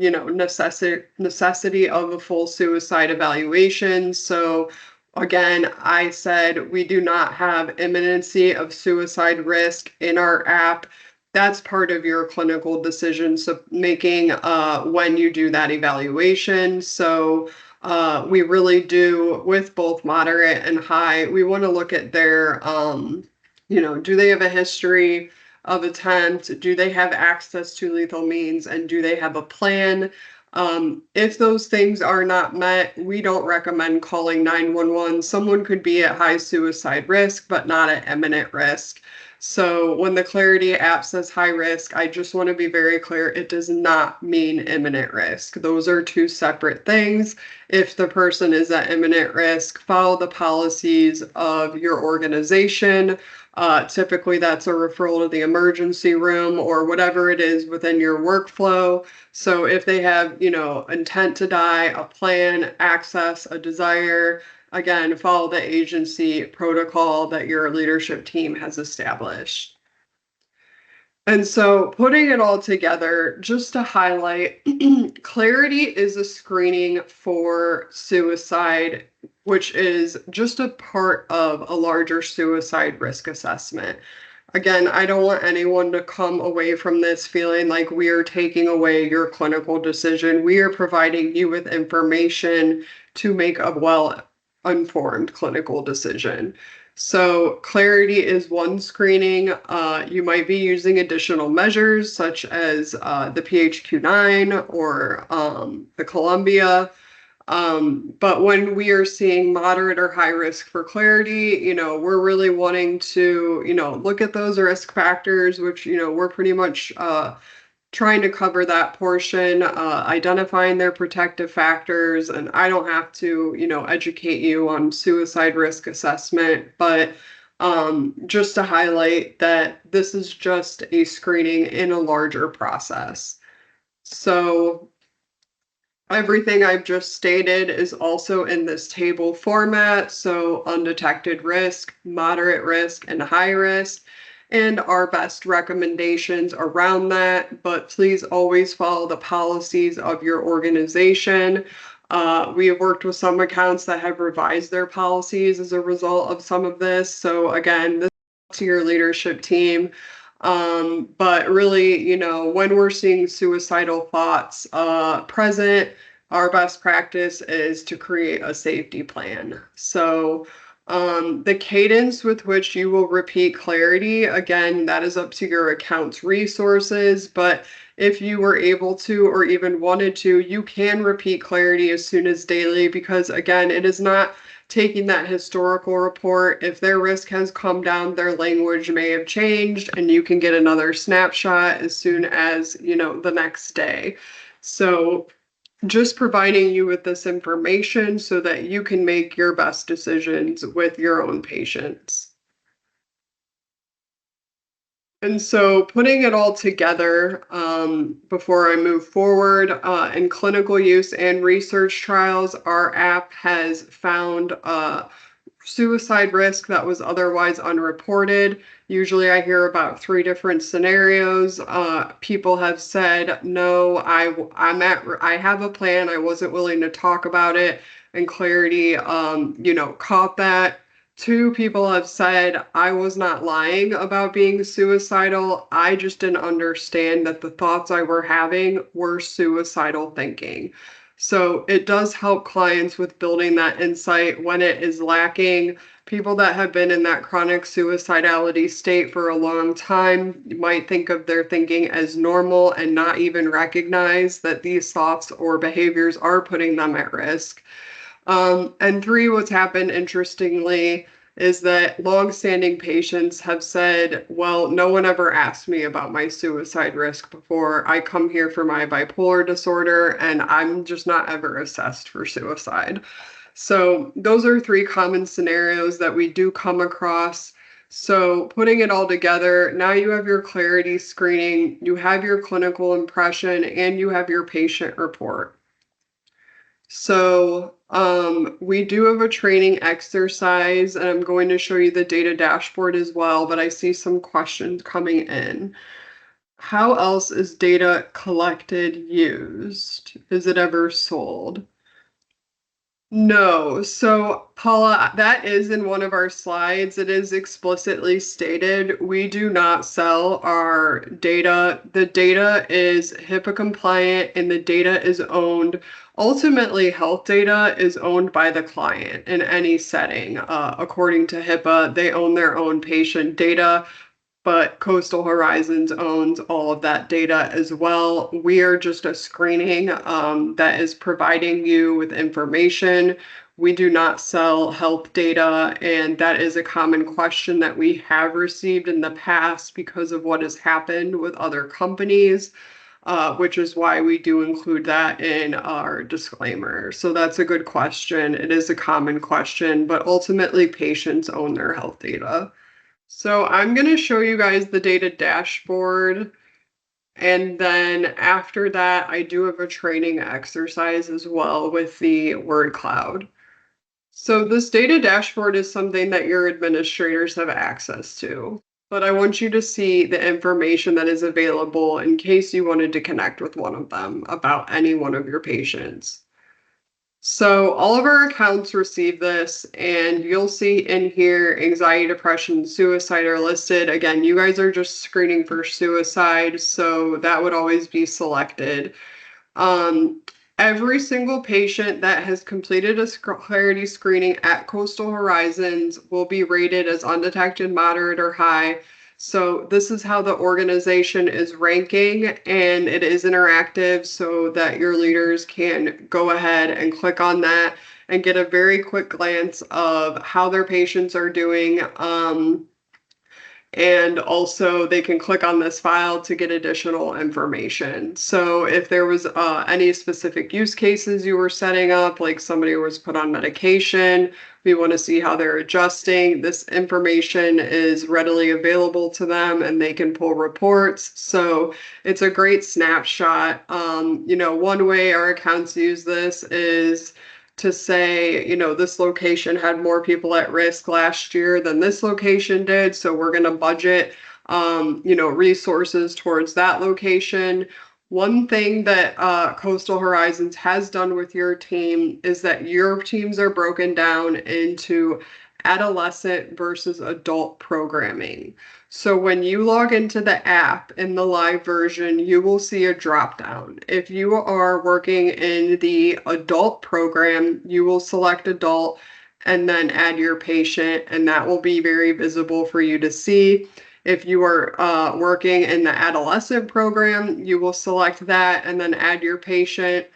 necessity of a full suicide evaluation. So again, I said we do not have imminency of suicide risk in our app. That's part of your clinical decision making when you do that evaluation. So we really do, with both moderate and high, we want to look at their, do they have a history of attempt? Do they have access to lethal means? And do they have a plan? If those things are not met, we don't recommend calling 911. Someone could be at high suicide risk, but not at imminent risk. So when the Clairity app says high risk, I just want to be very clear, it does not mean imminent risk. Those are two separate things. If the person is at imminent risk, follow the policies of your organization. Typically that's a referral to the emergency room or whatever it is within your workflow. So if they have, intent to die, a plan, access, a desire, again, follow the agency protocol that your leadership team has established. And so putting it all together, just to highlight, Clairity is a screening for suicide, which is just a part of a larger suicide risk assessment. Again, I don't want anyone to come away from this feeling like we are taking away your clinical decision. We are providing you with information to make a well-informed clinical decision. So Clairity is one screening. You might be using additional measures such as the PHQ-9 or the Columbia. But when we are seeing moderate or high risk for Clairity, we're really wanting to, look at those risk factors, which, we're pretty much trying to cover that portion, identifying their protective factors. And I don't have to, educate you on suicide risk assessment, but just to highlight that this is just a screening in a larger process. So everything I've just stated is also in this table format. So undetected risk, moderate risk, and high risk, and our best recommendations around that. But please always follow the policies of your organization. We have worked with some accounts that have revised their policies as a result of some of this. So again, this is up to your leadership team. But really, when we're seeing suicidal thoughts present, our best practice is to create a safety plan. So the cadence with which you will repeat Clairity, again, that is up to your account's resources, but if you were able to or even wanted to, you can repeat Clairity as soon as daily, because again, it is not taking that historical report. If their risk has come down, their language may have changed, and you can get another snapshot as soon as, the next day. So just providing you with this information so that you can make your best decisions with your own patients. And so putting it all together, before I move forward, in clinical use and research trials, our app has found suicide risk that was otherwise unreported. Usually I hear about 3 different scenarios. People have said, no, I have a plan. I wasn't willing to talk about it. And Clairity, caught that. 2 people have said, I was not lying about being suicidal. I just didn't understand that the thoughts I were having were suicidal thinking. So it does help clients with building that insight when it is lacking. People that have been in that chronic suicidality state for a long time might think of their thinking as normal and not even recognize that these thoughts or behaviors are putting them at risk. And 3, what's happened interestingly is that longstanding patients have said, well, no one ever asked me about my suicide risk before. I come here for my bipolar disorder and I'm just not ever assessed for suicide. So those are 3 common scenarios that we do come across. So putting it all together, now you have your Clairity screening, you have your clinical impression, and you have your patient report. So we do have a training exercise, and I'm going to show you the data dashboard as well, but I see some questions coming in. How else is data collected used? Is it ever sold? No. So, Paula, that is in one of our slides. It is explicitly stated we do not sell our data. The data is HIPAA compliant and the data is owned. Ultimately, health data is owned by the client in any setting. According to HIPAA, they own their own patient data, but Coastal Horizons owns all of that data as well. We are just a screening that is providing you with information. We do not sell health data, and that is a common question that we have received in the past because of what has happened with other companies, which is why we do include that in our disclaimer. So that's a good question. It is a common question, but ultimately patients own their health data. So I'm going to show you guys the data dashboard. And then after that, I do have a training exercise as well with the word cloud. So this data dashboard is something that your administrators have access to. But I want you to see the information that is available in case you wanted to connect with one of them about any one of your patients. So all of our accounts receive this, and you'll see in here anxiety, depression, suicide are listed. Again, you guys are just screening for suicide, so that would always be selected. Every single patient that has completed a Clairity screening at Coastal Horizons will be rated as undetected, moderate, or high. So this is how the organization is ranking, and it is interactive so that your leaders can go ahead and click on that and get a very quick glance of how their patients are doing. And also they can click on this file to get additional information. So if there was any specific use cases you were setting up, like somebody was put on medication, we want to see how they're adjusting. This information is readily available to them and they can pull reports. So it's a great snapshot. One way our accounts use this is to say, this location had more people at risk last year than this location did, so we're going to budget, resources towards that location. One thing that Coastal Horizons has done with your team is that your teams are broken down into adolescent versus adult programming. So when you log into the app in the live version, you will see a drop down. If you are working in the adult program, you will select adult and then add your patient, and that will be very visible for you to see. If you are working in the adolescent program, you will select that and then add your patient.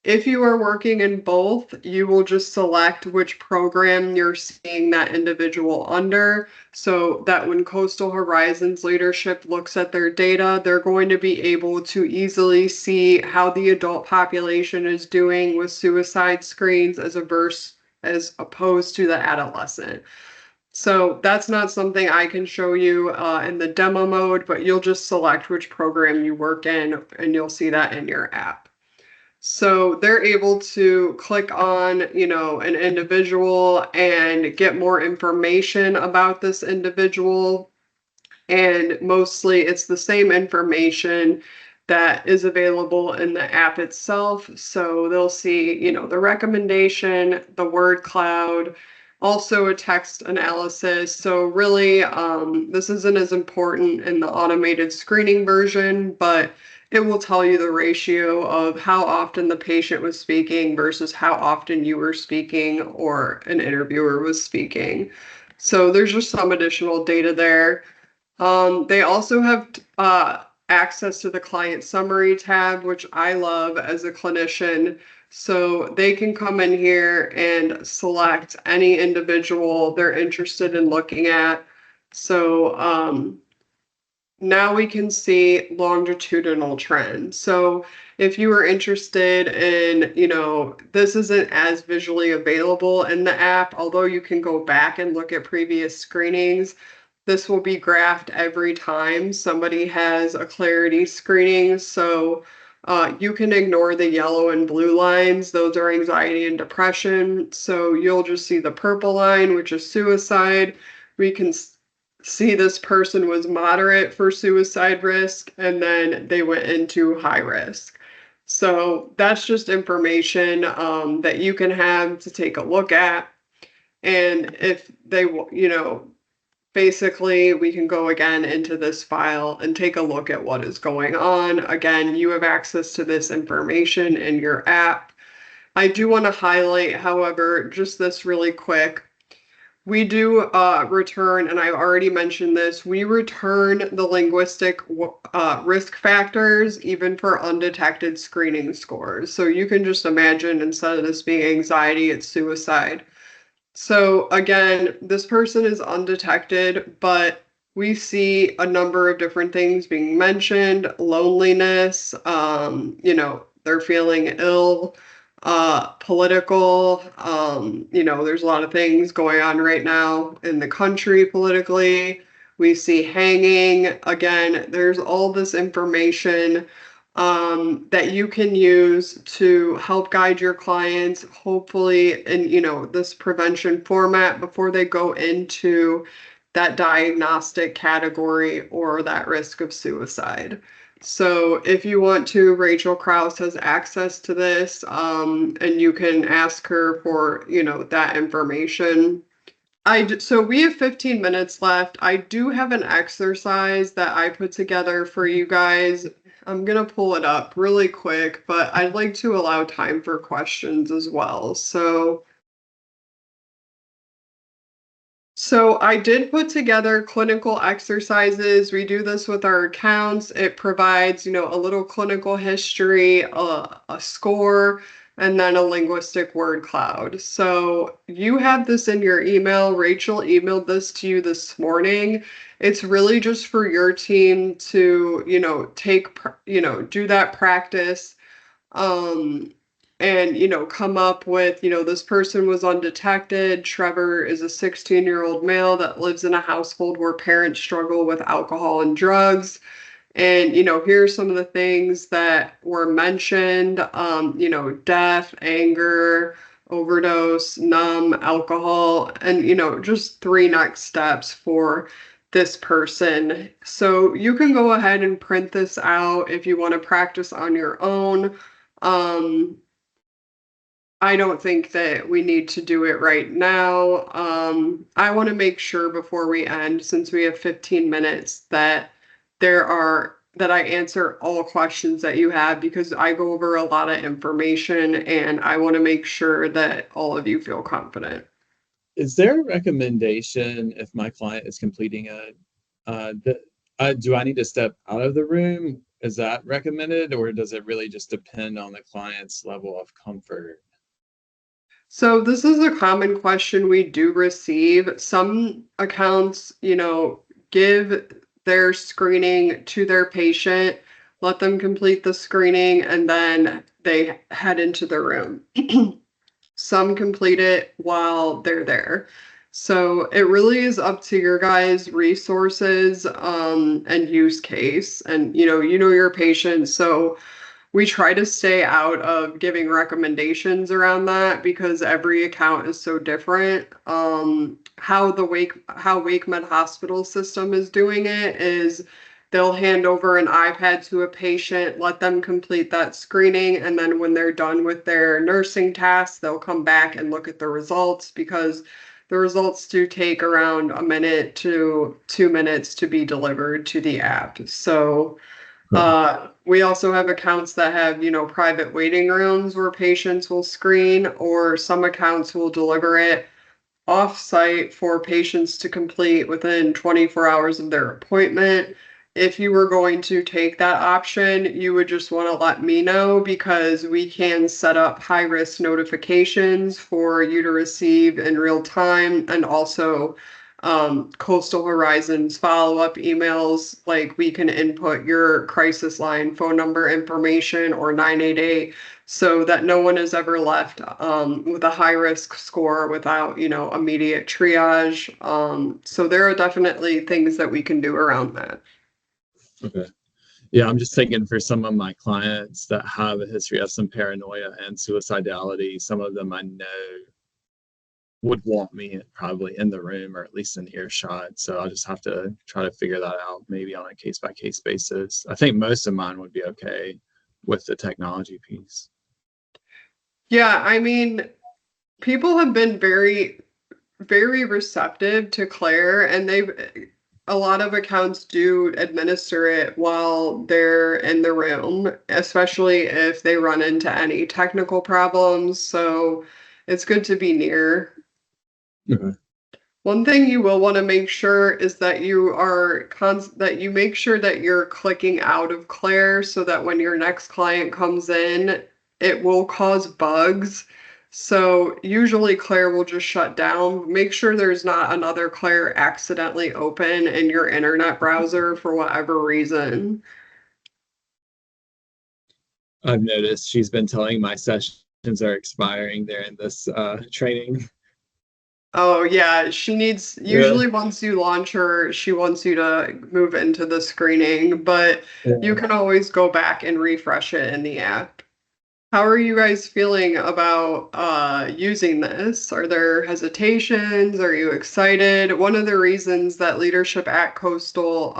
If you are working in both, you will just select which program you're seeing that individual under, so that when Coastal Horizons leadership looks at their data, they're going to be able to easily see how the adult population is doing with suicide screens as opposed to the adolescent. So that's not something I can show you in the demo mode, but you'll just select which program you work in and you'll see that in your app. So they're able to click on, an individual and get more information about this individual. And mostly it's the same information that is available in the app itself. So they'll see, the recommendation, the word cloud, also a text analysis. So really, this isn't as important in the automated screening version, but it will tell you the ratio of how often the patient was speaking versus how often you were speaking or an interviewer was speaking. So there's just some additional data there. They also have access to the client summary tab, which I love as a clinician. So they can come in here and select any individual they're interested in looking at. So now we can see longitudinal trends. So if you are interested in, this isn't as visually available in the app, although you can go back and look at previous screenings. This will be graphed every time somebody has a Clairity screening. So you can ignore the yellow and blue lines. Those are anxiety and depression. So you'll just see the purple line, which is suicide. We can see this person was moderate for suicide risk, and then they went into high risk. So that's just information that you can have to take a look at. And if they, basically we can go again into this file and take a look at what is going on. Again, you have access to this information in your app. I do want to highlight, however, just this really quick. We do return, and I've already mentioned this, we return the linguistic risk factors even for undetected screening scores. So you can just imagine, instead of this being anxiety, it's suicide. So again, this person is undetected, but we see a number of different things being mentioned: loneliness, they're feeling ill, political, there's a lot of things going on right now in the country politically. We see hanging. Again, there's all this information that you can use to help guide your clients, hopefully in, this prevention format before they go into that diagnostic category or that risk of suicide. So if you want to, Rachel Krause has access to this, and you can ask her for, that information. So we have 15 minutes left. I do have an exercise that I put together for you guys. I'm gonna pull it up really quick, but I'd like to allow time for questions as well. So I did put together clinical exercises. We do this with our accounts. It provides, a little clinical history, a score, and then a linguistic word cloud. So you have this in your email. Rachel emailed this to you this morning. It's really just for your team to, do that practice. And come up with, this person was undetected. Trevor is a 16-year-old male that lives in a household where parents struggle with alcohol and drugs. And here's some of the things that were mentioned: death, anger, overdose, numb, alcohol, and just 3 next steps for this person. So you can go ahead and print this out if you want to practice on your own. I don't think that we need to do it right now. I want to make sure before we end, since we have 15 minutes, that I answer all questions that you have, because I go over a lot of information and I want to make sure that all of you feel confident.
Is there a recommendation if my client is completing do I need to step out of the room? Is that recommended, or does it really just depend on the client's level of comfort?
So this is a common question we do receive. Some accounts, give their screening to their patient, let them complete the screening, and then they head into the room. Some complete it while they're there. So it really is up to your guys' resources and use case. And you know your patient, so we try to stay out of giving recommendations around that because every account is so different. How WakeMed Hospital System is doing it is they'll hand over an iPad to a patient, let them complete that screening, and then when they're done with their nursing tasks, they'll come back and look at the results, because the results do take around a minute to 2 minutes to be delivered to the app. So we also have accounts that have, private waiting rooms where patients will screen, or some accounts will deliver it off-site for patients to complete within 24 hours of their appointment. If you were going to take that option, you would just want to let me know, because we can set up high-risk notifications for you to receive in real time, and also Coastal Horizons follow-up emails. Like, we can input your crisis line phone number information or 988, so that no one is ever left with a high risk score without, immediate triage. So there are definitely things that we can do around that.
Okay. Yeah, I'm just thinking for some of my clients that have a history of some paranoia and suicidality, some of them I know would want me probably in the room or at least in earshot. So I'll just have to try to figure that out maybe on a case by case basis. I think most of mine would be okay with the technology piece.
Yeah, I mean, people have been very, very receptive to Claire, and a lot of accounts do administer it while they're in the room, especially if they run into any technical problems. So it's good to be near.
Okay.
One thing you will want to make sure is that that you make sure that you're clicking out of Claire, so that when your next client comes in, it will cause bugs. So usually Claire will just shut down. Make sure there's not another Claire accidentally open in your internet browser for whatever reason.
I've noticed she's been telling my sessions are expiring during this training.
Oh yeah, she needs,
Yeah.
usually once you launch her, she wants you to move into the screening, but you can always go back and refresh it in the app. How are you guys feeling about using this? Are there hesitations? Are you excited? One of the reasons that leadership at Coastal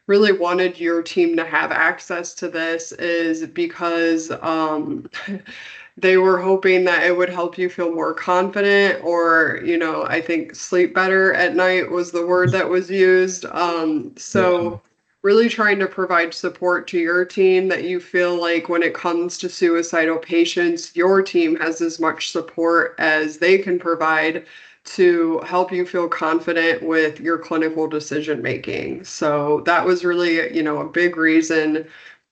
really wanted your team to have access to this is because they were hoping that it would help you feel more confident, or, I think sleep better at night was the word that was used. So really trying to provide support to your team, that you feel like when it comes to suicidal patients, your team has as much support as they can provide to help you feel confident with your clinical decision making. So that was really, a big reason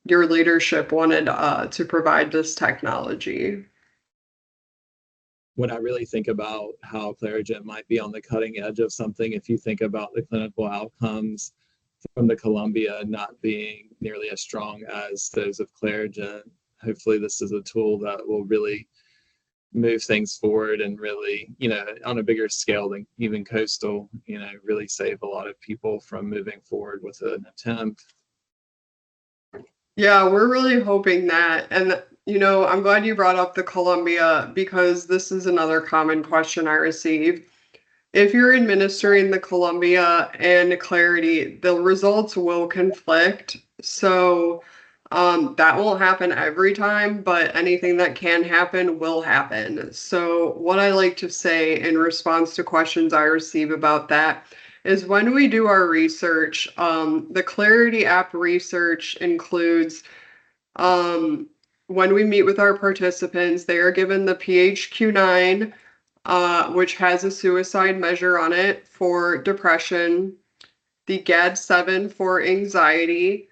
your leadership wanted to provide this technology.
When I really think about how Clarigen might be on the cutting edge of something, if you think about the clinical outcomes from the Columbia not being nearly as strong as those of Clarigen, hopefully this is a tool that will really move things forward and really, on a bigger scale than even Coastal, really save a lot of people from moving forward with an attempt.
Yeah, we're really hoping that. And, I'm glad you brought up the Columbia, because this is another common question I receive. If you're administering the Columbia and Clarity, the results will conflict. So that won't happen every time, but anything that can happen will happen. So what I like to say in response to questions I receive about that is, when we do our research, the Clarity app research includes when we meet with our participants, they are given the PHQ-9, which has a suicide measure on it for depression, the GAD-7 for anxiety,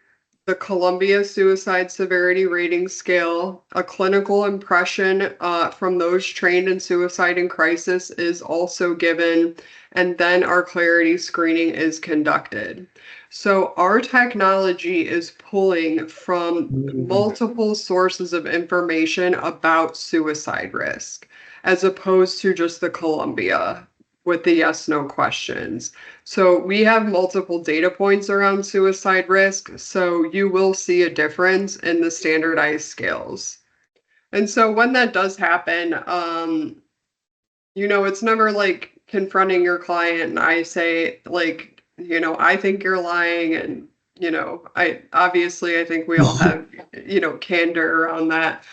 the Columbia Suicide Severity Rating Scale, a clinical impression from those trained in suicide and crisis is also given, and then our Clarity screening is conducted. So our technology is pulling from multiple sources of information about suicide risk, as opposed to just the Columbia with the yes/no questions. So we have multiple data points around suicide risk, so you will see a difference in the standardized scales. And so when that does happen, it's never like confronting your client and I say, like, I think you're lying, and, I think we all have, candor around that.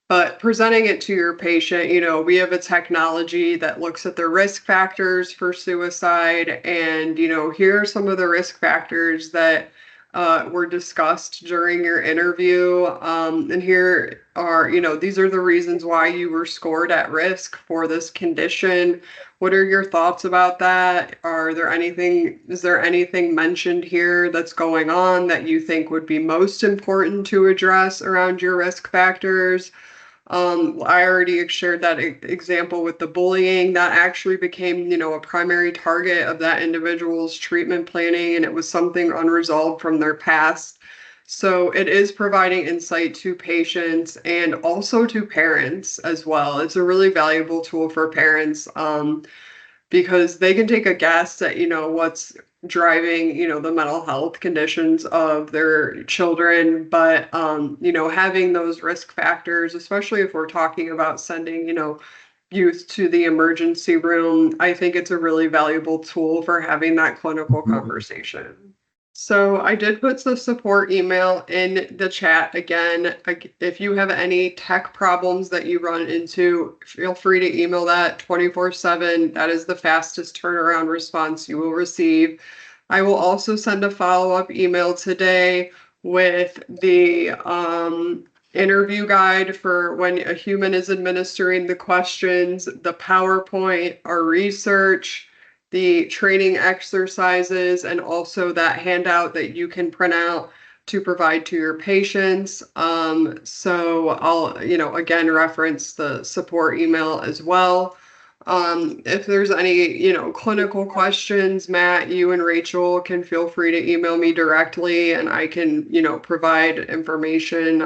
But presenting it to your patient, we have a technology that looks at the risk factors for suicide. And, here are some of the risk factors that were discussed during your interview. And here are, these are the reasons why you were scored at risk for this condition. What are your thoughts about that? Is there anything mentioned here that's going on that you think would be most important to address around your risk factors? I already shared that example with the bullying that actually became, a primary target of that individual's treatment planning, and it was something unresolved from their past. So it is providing insight to patients and also to parents as well. It's a really valuable tool for parents. Because they can take a guess at, what's driving, the mental health conditions of their children. But, having those risk factors, especially if we're talking about sending, youth to the emergency room, I think it's a really valuable tool for having that clinical conversation. So I did put the support email in the chat again. If you have any tech problems that you run into, feel free to email that 24/7. That is the fastest turnaround response you will receive. I will also send a follow-up email today with the interview guide for when a human is administering the questions, the PowerPoint, our research, the training exercises, and also that handout that you can print out to provide to your patients. So I'll, again, reference the support email as well. If there's any, clinical questions, Matt, you and Rachel can feel free to email me directly and I can, provide information.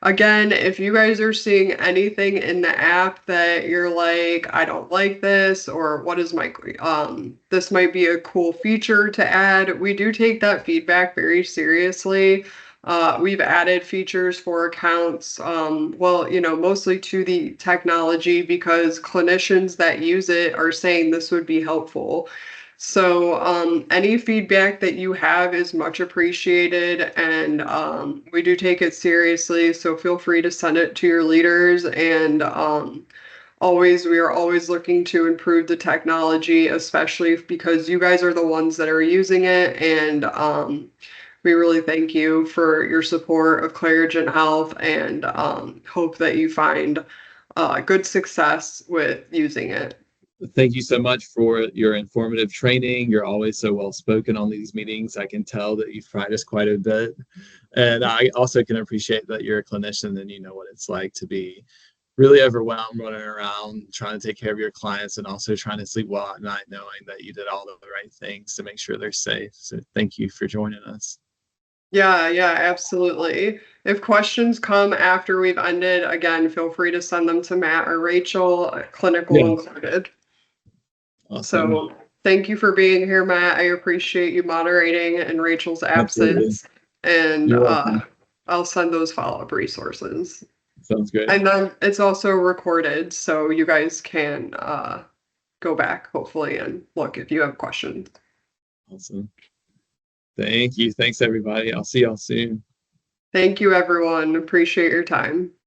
Again, if you guys are seeing anything in the app that you're like, I don't like this, or what is my, this might be a cool feature to add, we do take that feedback very seriously. We've added features for accounts, mostly to the technology because clinicians that use it are saying this would be helpful. So any feedback that you have is much appreciated, and we do take it seriously. So feel free to send it to your leaders. And we are always looking to improve the technology, especially because you guys are the ones that are using it. And we really thank you for your support of Clairity Health, and hope that you find good success with using it.
Thank you so much for your informative training. You're always so well spoken on these meetings. I can tell that you've practiced quite a bit. And I also can appreciate that you're a clinician and you know what it's like to be really overwhelmed running around trying to take care of your clients and also trying to sleep well at night knowing that you did all the right things to make sure they're safe. So thank you for joining us.
Yeah, absolutely. If questions come after we've ended, again, feel free to send them to Matt or Rachel, clinical included.
Awesome.
So thank you for being here, Matt. I appreciate you moderating in Rachel's absence. Absolutely. And I'll send those follow-up resources.
Sounds good.
And then it's also recorded, so you guys can go back, hopefully, and look if you have questions.
Awesome. Thank you. Thanks, everybody. I'll see y'all soon.
Thank you, everyone. Appreciate your time.